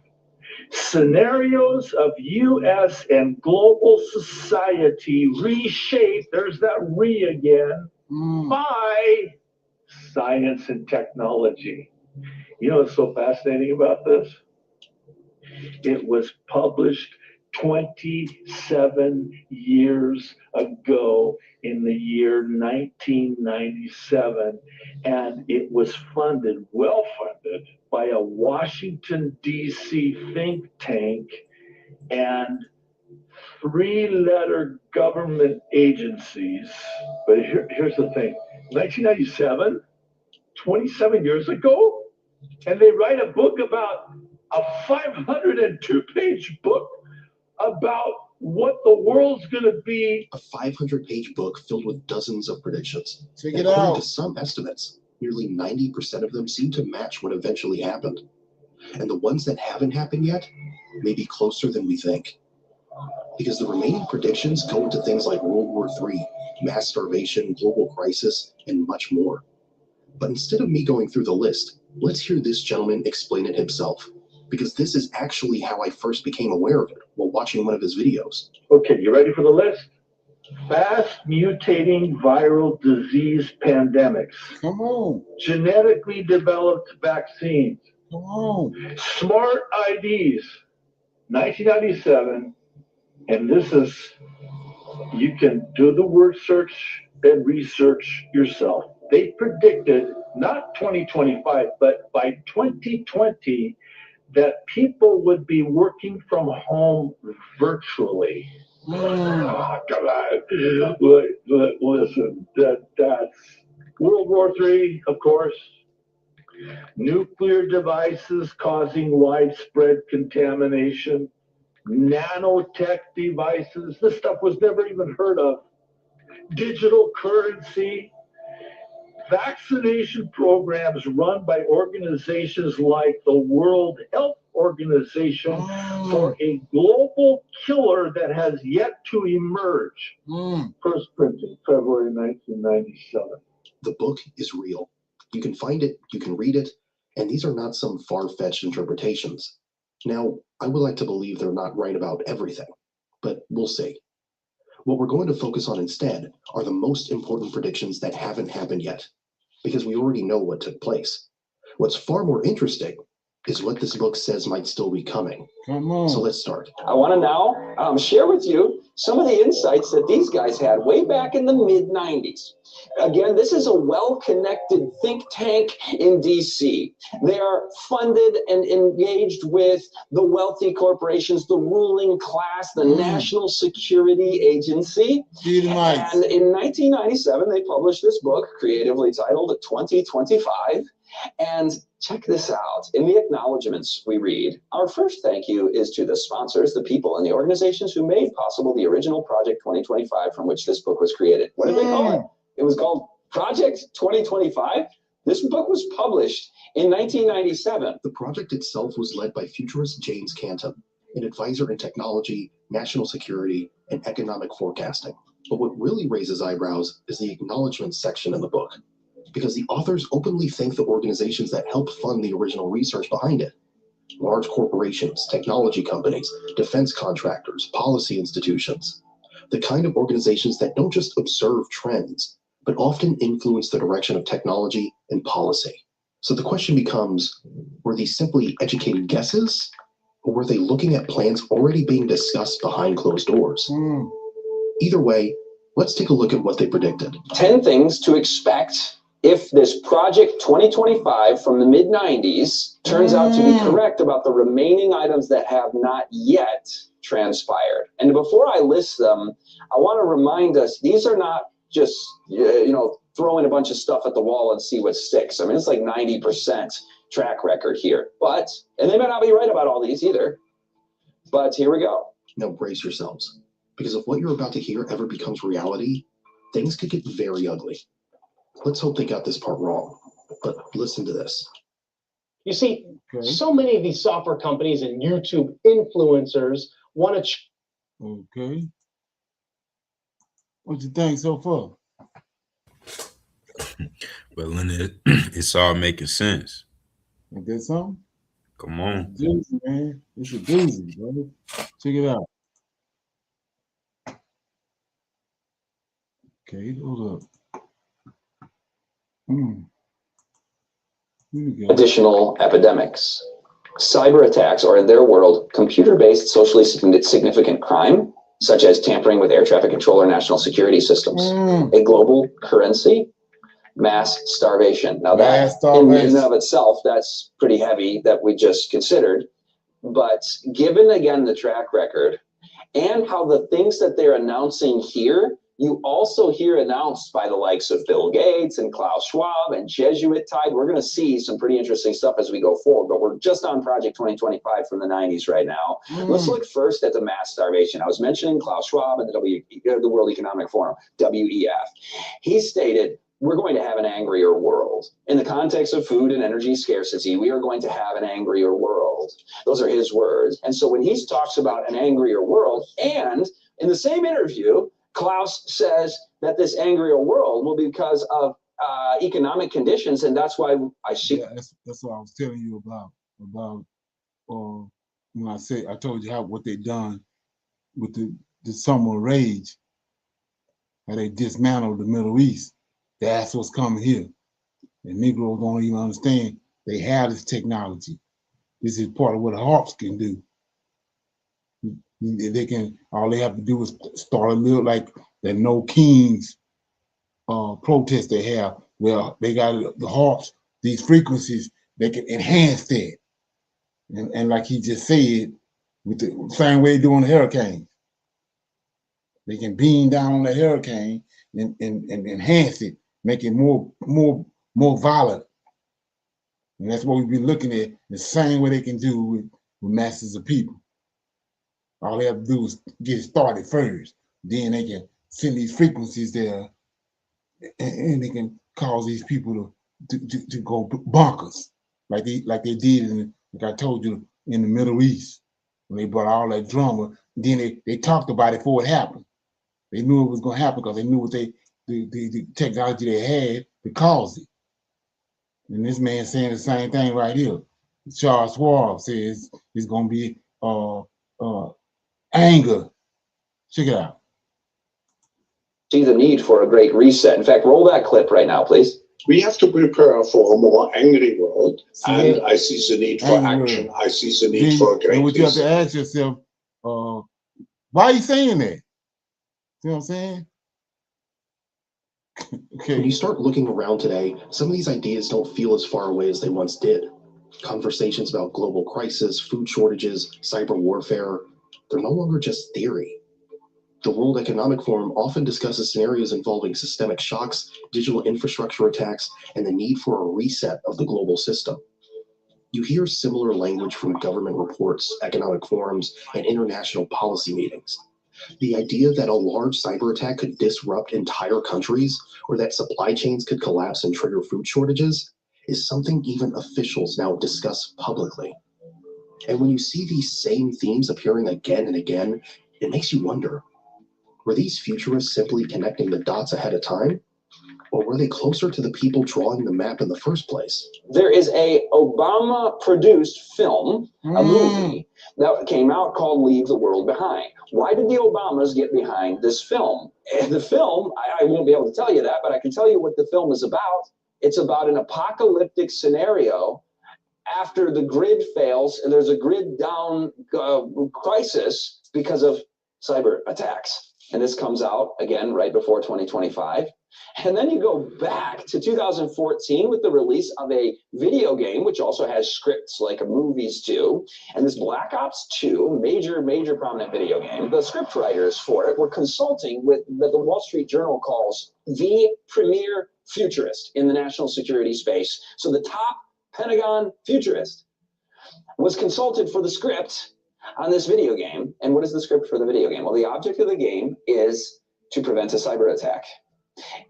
Scenarios of U.S. and global society reshaped, there's that re again, by science and technology. You know what's so fascinating about this? It was published 27 years ago in the year 1997, and it was funded, well funded, by a Washington, D.C. think tank and three-letter government agencies. But here's the thing, 1997, 27 years ago, and they write a book about a 502-page book about what the world's going to be. A 500-page book filled with dozens of predictions. Check it According out. to some estimates, nearly 90% of them seem to match what eventually happened. And the ones that haven't happened yet may be closer than we think. Because the remaining predictions go into things like World War III, mass starvation, global crisis, and much more. But instead of me going through the list, let's hear this gentleman explain it himself, because this is actually how I first became aware of it while watching one of his videos. Okay, you ready for the list? Fast mutating viral disease pandemics. Come on. Genetically developed vaccines. Come on. Smart IDs. 1997. And this is, you can do the word search and research yourself. They predicted, not 2025, but by 2020, that people would be working from home virtually. Oh, come on. But listen, that's World War III, of course. Nuclear devices causing widespread contamination. Nanotech devices. This stuff was never even heard of. Digital currency. Vaccination programs run by organizations like the World Health Organization for a global killer that has yet to emerge. First printing, February 1997. The book is real. You can find it, you can read it, and these are not some far-fetched interpretations. Now, I would like to believe they're not right about everything, but we'll see. What we're going to focus on instead are the most important predictions that haven't happened yet, because we already know what took place. What's far more interesting is what this book says might still be coming. Come on. So let's start. I want to now share with you some of the insights that these guys had way back in the mid-90s. Again, this is a well-connected think tank in DC. They are funded and engaged with the wealthy corporations, the ruling class, the National Security Agency. And in 1997, they published this book, creatively titled 2025. And check this out. In the acknowledgments we read, our first thank you is to the sponsors, the people, and the organizations who made possible the original Project 2025 from which this book was created. What did they call it? It was called Project 2025. This book was published in 1997. The project itself was led by futurist James Canton, an advisor in technology, national security, and economic forecasting. But what really raises eyebrows is the acknowledgments section in the book, because the authors openly thank the organizations that helped fund the original research behind it. Large corporations, technology companies, defense contractors, policy institutions. The kind of organizations that don't just observe trends, but often influence the direction of technology and policy. So the question becomes, were these simply educated guesses? Or were they looking at plans already being discussed behind closed doors? Either way, let's take a look at what they predicted. 10 things to expect if this Project 2025 from the mid-90s turns out to be correct about the remaining items that have not yet transpired. And before I list them, I want to remind us, these are not just, throwing a bunch of stuff at the wall and see what sticks. I mean, it's like 90% track record here. And they may not be right about all these either, but here we go. Now brace yourselves, because if what you're about to hear ever becomes reality, things could get very ugly. Let's hope they got this part wrong, but listen to this. You see, so many of these software companies and YouTube influencers want to... Okay. What you think so far? Well, Leonard, it's all making sense. You did something? Come on. It's a doozy, man. It's a doozy, bro. Check it out. Okay, hold up. Here we go. Additional epidemics. Cyber attacks, or in their world, computer-based socially significant crime, such as tampering with air traffic control or national security systems. A global currency, mass starvation. Now that in and of itself, that's pretty heavy that we just considered. But given, again, the track record and how the things that they're announcing here, you also hear announced by the likes of Bill Gates and Klaus Schwab and Jesuit Tide. We're going to see some pretty interesting stuff as we go forward, but we're just on Project 2025 from the 90s right now. Let's look first at the mass starvation. I was mentioning Klaus Schwab and the World Economic Forum, WEF. He stated, we're going to have an angrier world. In the context of food and energy scarcity, we are going to have an angrier world. Those are his words. And so when he talks about an angrier world, and in the same interview, Klaus says that this angrier world will be because of economic conditions, and that's why I see. Yeah, that's what I was telling you about when I told you what they done with the summer rage, how they dismantled the Middle East. That's what's coming here. And Negroes don't even understand they have this technology. This is part of what Harps can do. They can, all they have to do is start a little like the No Kings protest they have. Well, they got the Harps, these frequencies, they can enhance that. And like he just said, with the same way they do on the hurricane. They can beam down on the hurricane and enhance it, make it more violent. And that's what we've been looking at, the same way they can do with masses of people. All they have to do is get started first. Then they can send these frequencies there and they can cause these people to go bonkers. Like they did like I told you, in the Middle East, when they brought all that drama. Then they talked about it before it happened. They knew it was going to happen because they knew what the technology they had to cause it. And this man saying the same thing right here. Charles Schwab says it's going to be anger. Check it out. See the need for a great reset. In fact, roll that clip right now, please. We have to prepare for a more angry world, and I see the need for action. I see the need for a great reset. And what you have to ask yourself, why are you saying that? You know what I'm saying? Okay. When you start looking around today, some of these ideas don't feel as far away as they once did. Conversations about global crisis, food shortages, cyber warfare, they're no longer just theory. The World Economic Forum often discusses scenarios involving systemic shocks, digital infrastructure attacks, and the need for a reset of the global system. You hear similar language from government reports, economic forums, and international policy meetings. The idea that a large cyber attack could disrupt entire countries or that supply chains could collapse and trigger food shortages is something even officials now discuss publicly. And when you see these same themes appearing again and again, it makes you wonder, were these futurists simply connecting the dots ahead of time? Or were they closer to the people drawing the map in the first place? There is a Obama-produced film, a movie, that came out called Leave the World Behind. Why did the Obamas get behind this film? And the film, I won't be able to tell you that, but I can tell you what the film is about. It's about an apocalyptic scenario after the grid fails and there's a grid down crisis because of cyber attacks. And this comes out, again, right before 2025. And then you go back to 2014 with the release of a video game, which also has scripts like movies do. And this Black Ops 2, major prominent video game, the script writers for it were consulting with what the Wall Street Journal calls the premier futurist in the national security space. So the top Pentagon futurist was consulted for the script on this video game. And what is the script for the video game? Well, the object of the game is to prevent a cyber attack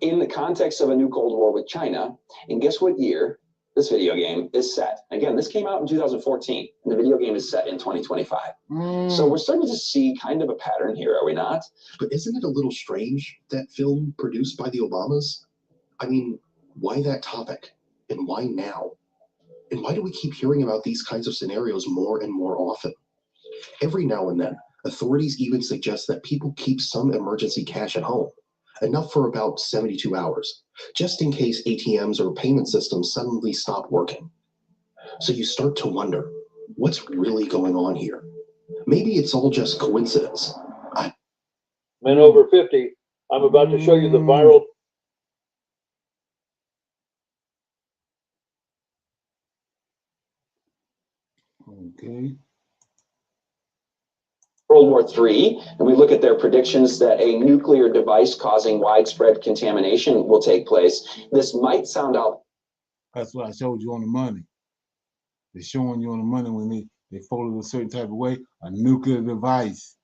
in the context of a new Cold War with China. And guess what year this video game is set? Again, this came out in 2014, and the video game is set in 2025. So we're starting to see kind of a pattern here, are we not? But isn't it a little strange, that film produced by the Obamas? I mean, why that topic? And why now? And why do we keep hearing about these kinds of scenarios more and more often? Every now and then, authorities even suggest that people keep some emergency cash at home, enough for about 72 hours, just in case ATMs or payment systems suddenly stop working. So you start to wonder, what's really going on here? Maybe it's all just coincidence. Men over 50, I'm about to show you the viral. Okay. World War III, and we look at their predictions that a nuclear device causing widespread contamination will take place. This might sound out. That's what I showed you on the money. They're showing you on the money when they fold it a certain type of way. A nuclear device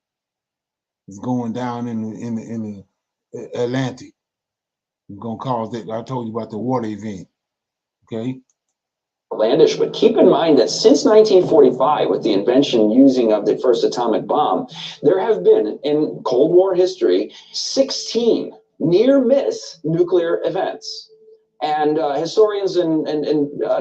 is going down in the Atlantic. It's gonna cause that. I told you about the water event. Okay. Outlandish, but keep in mind that since 1945, with the invention using of the first atomic bomb, there have been in Cold War history 16 near-miss nuclear events. And historians and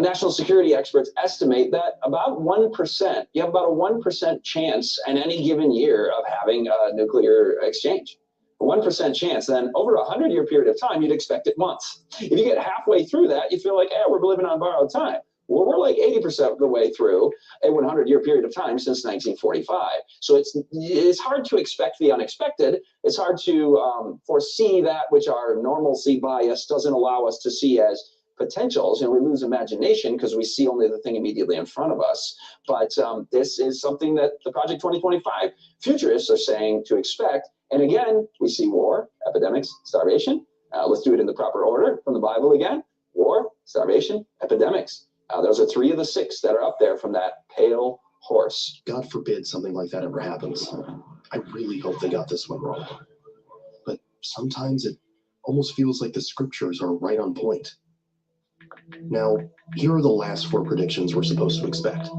national security experts estimate that about 1%, you have about a 1% chance in any given year of having a nuclear exchange. A 1% chance, then over a 100-year period of time, you'd expect it once. If you get halfway through that, you feel like, hey, we're living on borrowed time. Well, we're like 80% of the way through a 100-year period of time since 1945. So it's hard to expect the unexpected. It's hard to foresee that which our normalcy bias doesn't allow us to see as potentials, and we lose imagination because we see only the thing immediately in front of us. But this is something that the Project 2025 futurists are saying to expect. And again, we see war, epidemics, starvation. Let's do it in the proper order from the Bible again. War, starvation, epidemics. Those are 3 of the 6 that are up there from that pale horse. God forbid something like that ever happens. I really hope they got this one wrong. But sometimes it almost feels like the scriptures are right on point. Now, here are the last 4 predictions we're supposed to expect.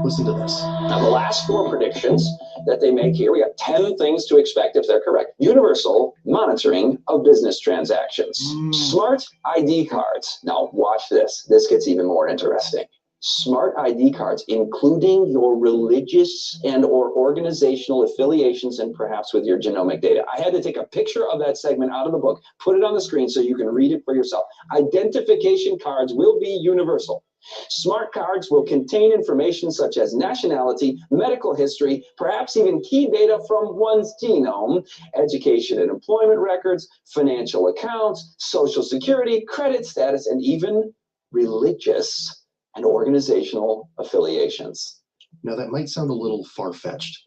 Listen to this. Now, the last 4 predictions that they make here, we got 10 things to expect if they're correct. Universal monitoring of business transactions. Smart ID cards. Now, watch this. This gets even more interesting. Smart ID cards, including your religious and or organizational affiliations and perhaps with your genomic data. I had to take a picture of that segment out of the book, put it on the screen so you can read it for yourself. Identification cards will be universal. Smart cards will contain information such as nationality, medical history, perhaps even key data from one's genome, education and employment records, financial accounts, social security, credit status, and even religious and organizational affiliations. Now that might sound a little far-fetched,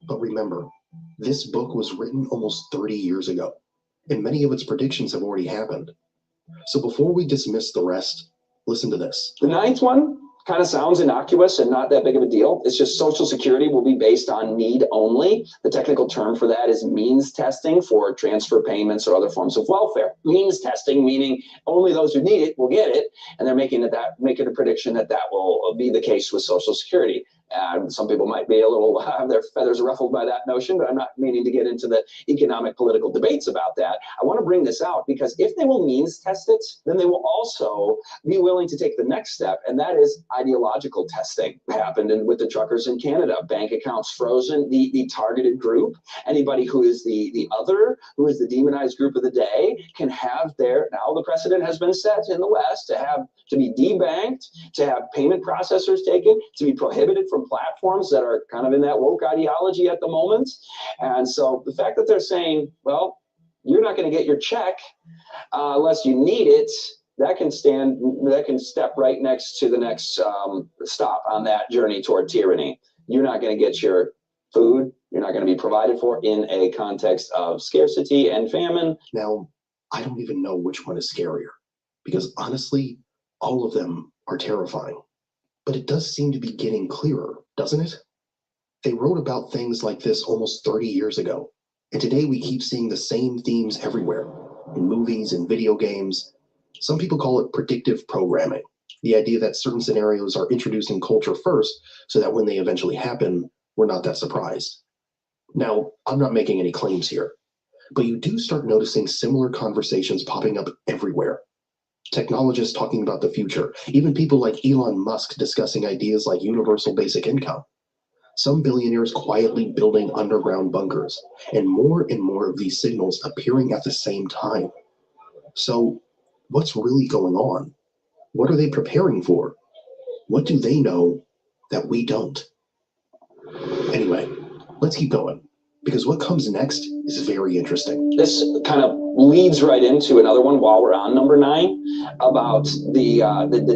but remember, this book was written almost 30 years ago, and many of its predictions have already happened. So before we dismiss the rest, listen to this. The 9th one kind of sounds innocuous and not that big of a deal. It's just Social Security will be based on need only. The technical term for that is means testing for transfer payments or other forms of welfare. Means testing meaning only those who need it will get it, and they're making a prediction that will be the case with Social Security. Some people might be a little have their feathers ruffled by that notion, but I'm not meaning to get into the economic political debates about that. I want to bring this out because if they will means test it, then they will also be willing to take the next step, and that is ideological testing. It happened with the truckers in Canada. Bank accounts frozen, the targeted group, anybody who is the other, who is the demonized group of the day, can have now the precedent has been set in the West to be debanked, to have payment processors taken, to be prohibited from platforms that are kind of in that woke ideology at the moment. And so the fact that they're saying, well, you're not going to get your check unless you need it, that can step right next to the next stop on that journey toward tyranny. You're not going to get your food. You're not going to be provided for in a context of scarcity and famine. Now, I don't even know which one is scarier, because honestly, all of them are terrifying. But it does seem to be getting clearer, doesn't it? They wrote about things like this almost 30 years ago, and today we keep seeing the same themes everywhere, in movies and video games. Some people call it predictive programming, the idea that certain scenarios are introduced in culture first so that when they eventually happen, we're not that surprised. Now, I'm not making any claims here, but you do start noticing similar conversations popping up everywhere. Technologists talking about the future, even people like Elon Musk discussing ideas like universal basic income. Some billionaires quietly building underground bunkers, and more of these signals appearing at the same time. So, what's really going on? What are they preparing for? What do they know that we don't? Anyway, let's keep going, because what comes next is very interesting. This kind of leads right into another one while we're on number 9 about the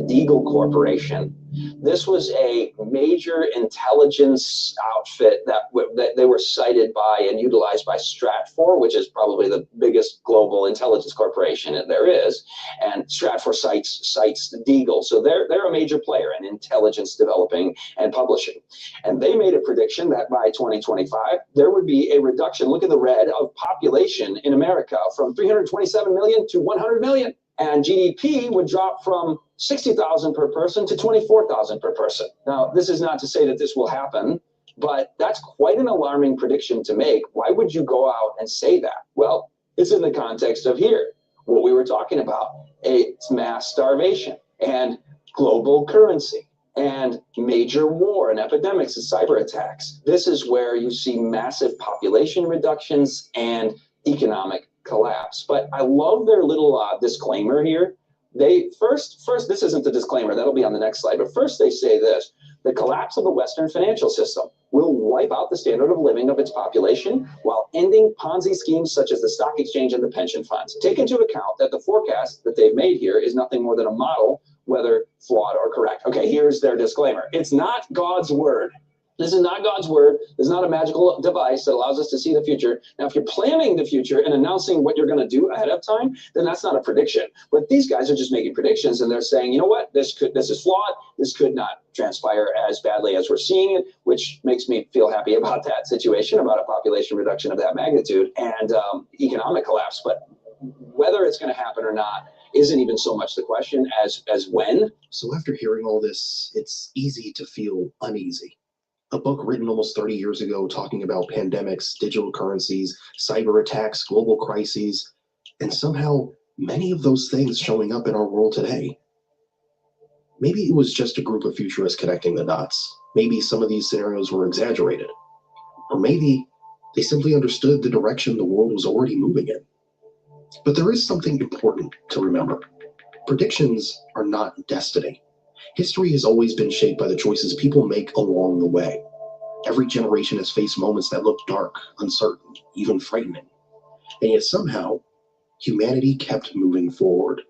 Deagle Corporation. This was a major intelligence outfit that they were cited by and utilized by Stratfor, which is probably the biggest global intelligence corporation that there is. And Stratfor cites Deagle. So they're a major player in intelligence developing and publishing. And they made a prediction that by 2025, there would be a reduction, look at the red, of population in America from 327 million to 100 million. And GDP would drop from 60,000 per person to 24,000 per person. Now, this is not to say that this will happen, but that's quite an alarming prediction to make. Why would you go out and say that? Well, it's in the context of here. what we were talking about. It's mass starvation and global currency and major war and epidemics and cyber attacks. This is where you see massive population reductions and economic collapse. But I love their little disclaimer here. They first, this isn't the disclaimer, that'll be on the next slide, but first they say this: the collapse of the Western financial system will wipe out the standard of living of its population while ending Ponzi schemes such as the stock exchange and the pension funds. Take into account that the forecast that they've made here is nothing more than a model, whether flawed or correct. Okay, here's their disclaimer. It's not God's word. This is not God's word. This is not a magical device that allows us to see the future. Now, if you're planning the future and announcing what you're going to do ahead of time, then that's not a prediction. But these guys are just making predictions, and they're saying, you know what, this is flawed. This could not transpire as badly as we're seeing it, which makes me feel happy about that situation, about a population reduction of that magnitude and economic collapse. But whether it's going to happen or not isn't even so much the question as when. So after hearing all this, it's easy to feel uneasy. A book written almost 30 years ago talking about pandemics, digital currencies, cyber attacks, global crises, and somehow many of those things showing up in our world today. Maybe it was just a group of futurists connecting the dots. Maybe some of these scenarios were exaggerated. Or maybe they simply understood the direction the world was already moving in. But there is something important to remember. Predictions are not destiny. History has always been shaped by the choices people make along the way. Every generation has faced moments that look dark, uncertain, even frightening. And yet somehow, humanity kept moving forward.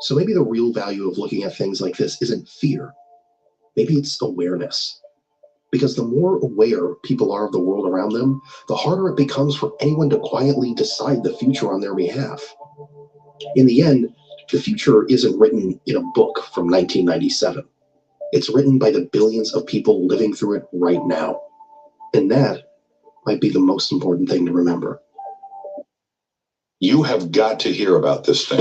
So maybe the real value of looking at things like this isn't fear. Maybe it's awareness. Because the more aware people are of the world around them, the harder it becomes for anyone to quietly decide the future on their behalf. In the end, the future isn't written in a book from 1997. It's written by the billions of people living through it right now. And that might be the most important thing to remember. You have got to hear about this thing.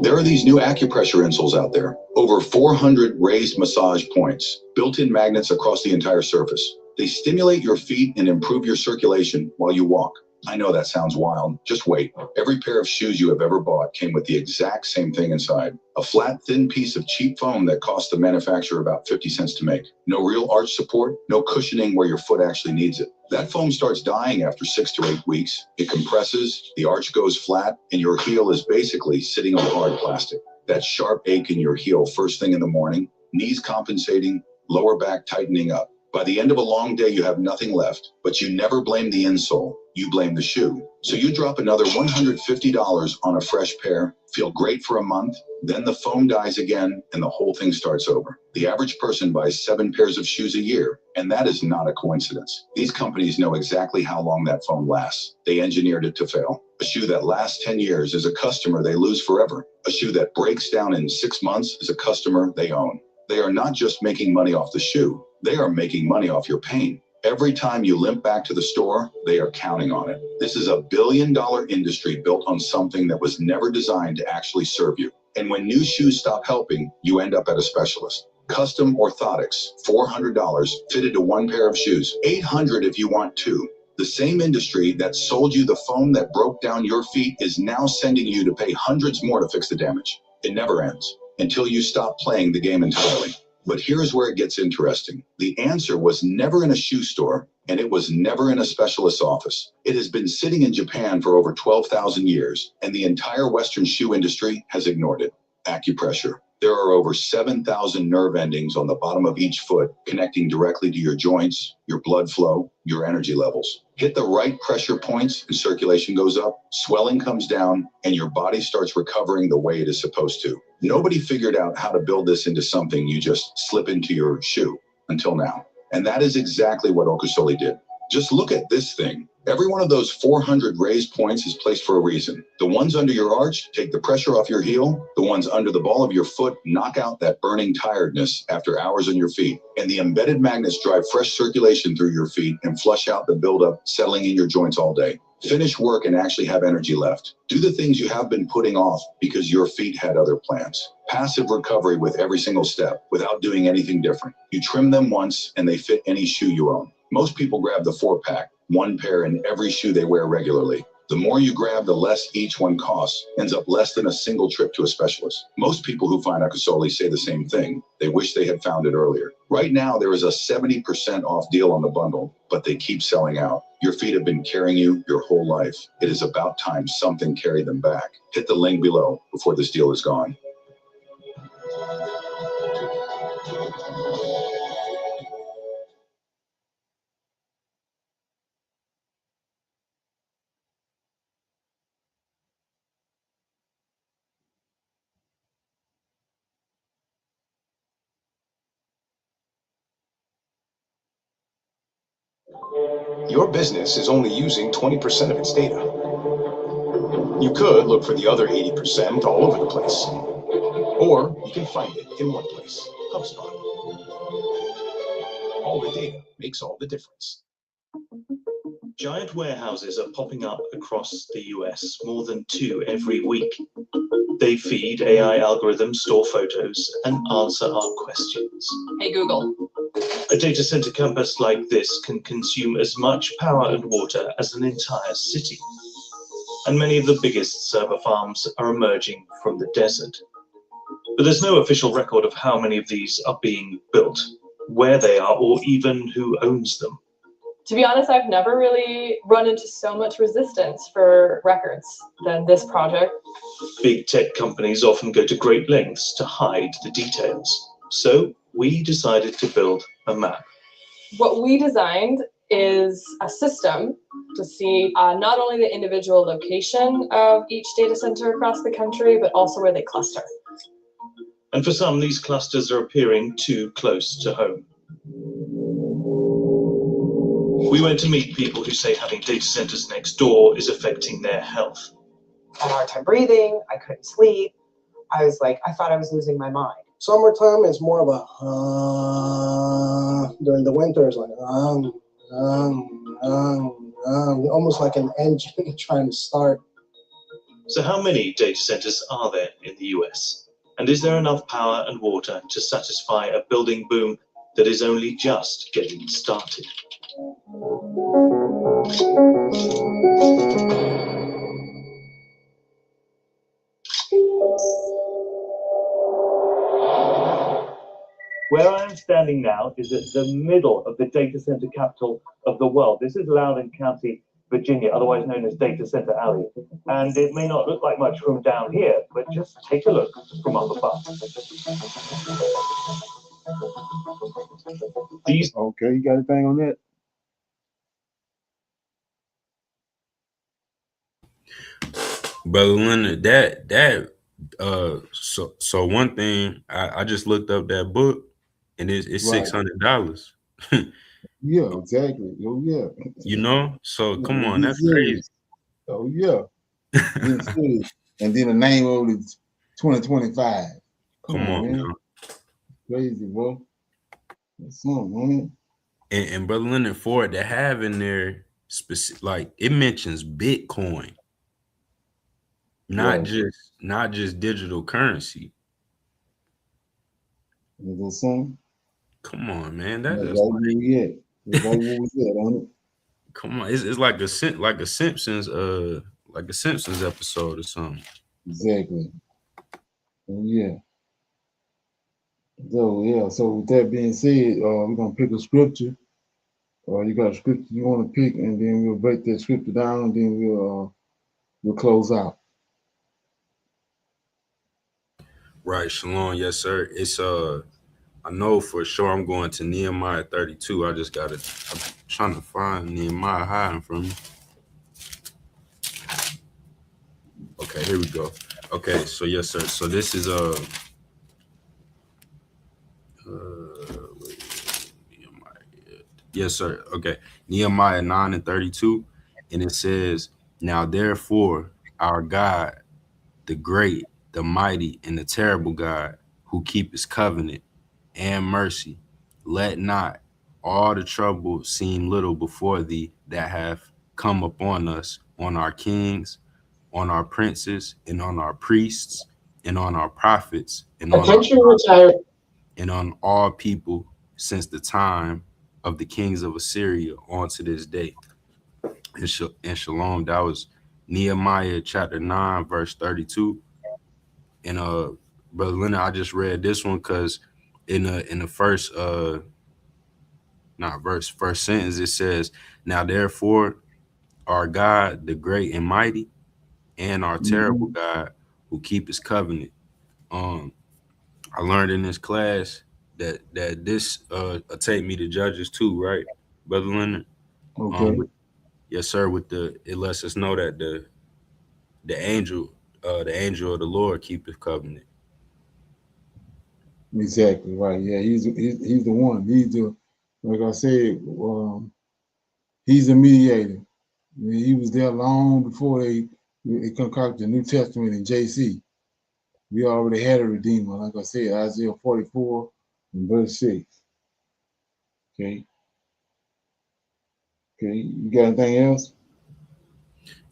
There are these new acupressure insoles out there. Over 400 raised massage points, built-in magnets across the entire surface. They stimulate your feet and improve your circulation while you walk. I know that sounds wild. Just wait. Every pair of shoes you have ever bought came with the exact same thing inside. A flat, thin piece of cheap foam that cost the manufacturer about 50 cents to make. No real arch support, no cushioning where your foot actually needs it. That foam starts dying after 6 to 8 weeks. It compresses, the arch goes flat, and your heel is basically sitting on hard plastic. That sharp ache in your heel first thing in the morning, knees compensating, lower back tightening up. By the end of a long day, you have nothing left, but you never blame the insole. You blame the shoe. So you drop another $150 on a fresh pair, feel great for a month, then the foam dies again, and the whole thing starts over. The average person buys 7 pairs of shoes a year, and that is not a coincidence. These companies know exactly how long that foam lasts. They engineered it to fail. A shoe that lasts 10 years is a customer they lose forever. A shoe that breaks down in 6 months is a customer they own. They are not just making money off the shoe. They are making money off your pain. Every time you limp back to the store, they are counting on it. This is a billion-dollar industry built on something that was never designed to actually serve you. And when new shoes stop helping, you end up at a specialist. Custom orthotics, $400 fitted to 1 pair of shoes, $800 if you want 2. The same industry that sold you the foam that broke down your feet is now sending you to pay hundreds more to fix the damage. It never ends until you stop playing the game entirely. But here's where it gets interesting. The answer was never in a shoe store, and it was never in a specialist's office. It has been sitting in Japan for over 12,000 years, and the entire Western shoe industry has ignored it. Acupressure. There are over 7,000 nerve endings on the bottom of each foot, connecting directly to your joints, your blood flow, your energy levels. Hit the right pressure points and circulation goes up, swelling comes down, and your body starts recovering the way it is supposed to. Nobody figured out how to build this into something you just slip into your shoe until now. And that is exactly what Okusoli did. Just look at this thing. Every one of those 400 raised points is placed for a reason. The ones under your arch take the pressure off your heel. The ones under the ball of your foot knock out that burning tiredness after hours on your feet. And the embedded magnets drive fresh circulation through your feet and flush out the buildup settling in your joints all day. Finish work and actually have energy left. Do the things you have been putting off because your feet had other plans. Passive recovery with every single step without doing anything different. You trim them once and they fit any shoe you own. Most people grab the 4-pack, 1 pair in every shoe they wear regularly. The more you grab, the less each one costs, ends up less than a single trip to a specialist. Most people who find Akasoli say the same thing. They wish they had found it earlier. Right now, there is a 70% off deal on the bundle, but they keep selling out. Your feet have been carrying you your whole life. It is about time something carried them back. Hit the link below before this deal is gone. Your business is only using 20% of its data. You could look for the other 80% all over the place. Or you can find it in one place, HubSpot. All the data makes all the difference. Giant warehouses are popping up across the US, more than 2 every week. They feed AI algorithms, store photos, and answer our questions. Hey, Google. A data center campus like this can consume as much power and water as an entire city. And many of the biggest server farms are emerging from the desert. But there's no official record of how many of these are being built, where they are, or even who owns them. To be honest, I've never really run into so much resistance for records than this project. Big tech companies often go to great lengths to hide the details. So we decided to build a map. What we designed is a system to see not only the individual location of each data center across the country, but also where they cluster. And for some, these clusters are appearing too close to home. We went to meet people who say having data centers next door is affecting their health. I had a hard time breathing, I couldn't sleep. I thought I was losing my mind. Summertime is more of a during the winter it's like almost like an engine trying to start. So how many data centers are there in the US? And is there enough power and water to satisfy a building boom that is only just getting started? Where I am standing now is at the middle of the data center capital of the world. This is Loudoun County, Virginia, otherwise known as Data Center Alley. And it may not look like much from down here, but just take a look from up above. Okay, you got anything on that? Brother Leonard, so one thing, I just looked up that book, and it's Right. $600. Yeah, exactly. Oh yeah. You know, so come Yeah, on, be that's serious. crazy. Oh yeah. Be serious. And then the name of it is 2025. Come on, man. now. Crazy, bro. That's something, man. And Brother Leonard, for it to have in there specific, like it mentions Bitcoin, not Right. just digital currency. Is that something? Come on, man. That That's is right where we at. That's right where we at on it. come on. It's like a Simpsons episode or something. Exactly. Oh yeah. So yeah. So with that being said, we're gonna pick a scripture. You got a scripture you want to pick, and then we'll break that scripture down, and then we'll close out. Right, Shalom, yes, sir. It's I know for sure I'm going to Nehemiah 32. I'm trying to find Nehemiah hiding from me. Okay, here we go. Okay, so yes, sir. So this is yes, sir. Okay, Nehemiah 9:32, and it says, "Now therefore, our God, the great, the mighty, and the terrible God, who keep his covenant and mercy, let not all the trouble seem little before thee that have come upon us, on our kings, on our princes, and on our priests, and on our prophets, and on all people since the time of the kings of Assyria on to this day." And Shalom, that was Nehemiah chapter 9, verse 32. And Brother Leonard, I just read this one because in the first first sentence, it says, "Now therefore our God, the great and mighty, and our terrible God, who keep his covenant." I learned in this class that this take me to Judges too, right, Brother Leonard? Okay. Yes, sir. It lets us know that the angel of the Lord keepeth covenant. Exactly right. Yeah, he's the one. He's the, like I said, he's a mediator. I mean, he was there long before they concocted the New Testament in JC. We already had a redeemer, like I said, Isaiah 44 and verse 6. Okay. Okay. You got anything else?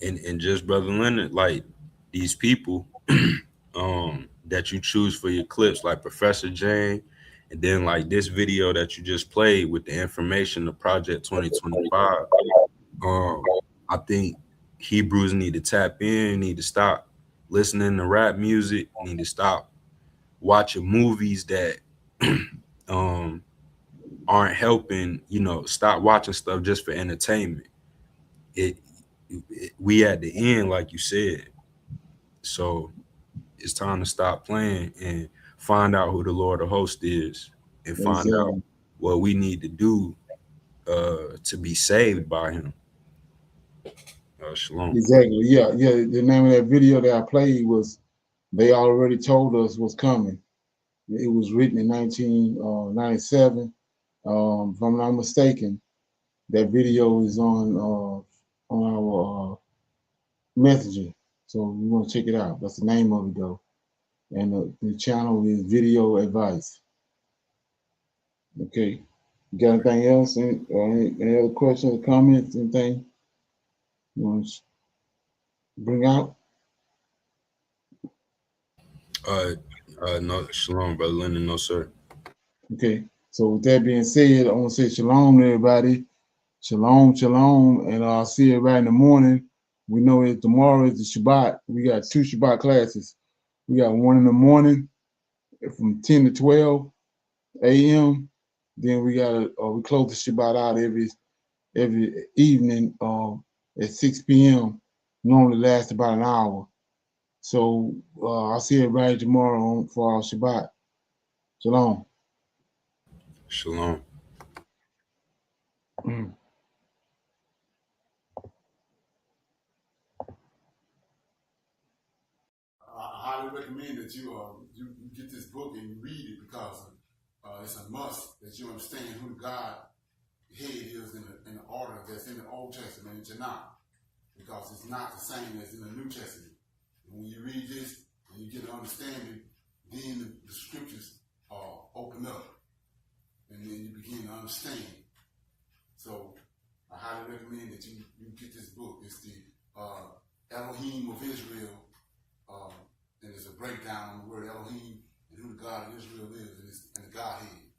And just Brother Leonard, like these people that you choose for your clips, like Professor Jane, and then like this video that you just played with the information of Project 2025. I think Hebrews need to tap in, need to stop listening to rap music, need to stop watching movies that aren't helping, stop watching stuff just for entertainment. We at the end, like you said. So it's time to stop playing and find out who the Lord of Hosts is and find out what we need to do to be saved by him. Shalom. Exactly. Yeah. The name of that video that I played was "They Already Told Us What's Coming." It was written in 1997. If I'm not mistaken, that video is on our Messenger. So you want to check it out. That's the name of it though. And the channel is Video Advice. Okay. You got anything else? Any other questions, comments, anything you want to bring out? No, shalom, Brother Leonard, no, sir. Okay. So with that being said, I want to say shalom to everybody. Shalom, shalom. And I'll see everybody in the morning. We know that tomorrow is the Shabbat. We got 2 Shabbat classes. We got one in the morning from 10 to 12 a.m. Then we close the Shabbat out every evening at 6 p.m. Normally lasts about an hour. So I'll see everybody tomorrow for our Shabbat. Shalom. Shalom. I highly recommend that you get this book and you read it because it's a must that you understand who God head is in the order that's in the Old Testament and Tanakh, because it's not the same as in the New Testament. And when you read this and you get an understanding, then the scriptures open up and then you begin to understand. So I highly recommend that you get this book. It's the Elohim of Israel. And it's a breakdown on the word Elohim and who the God of Israel is and the Godhead.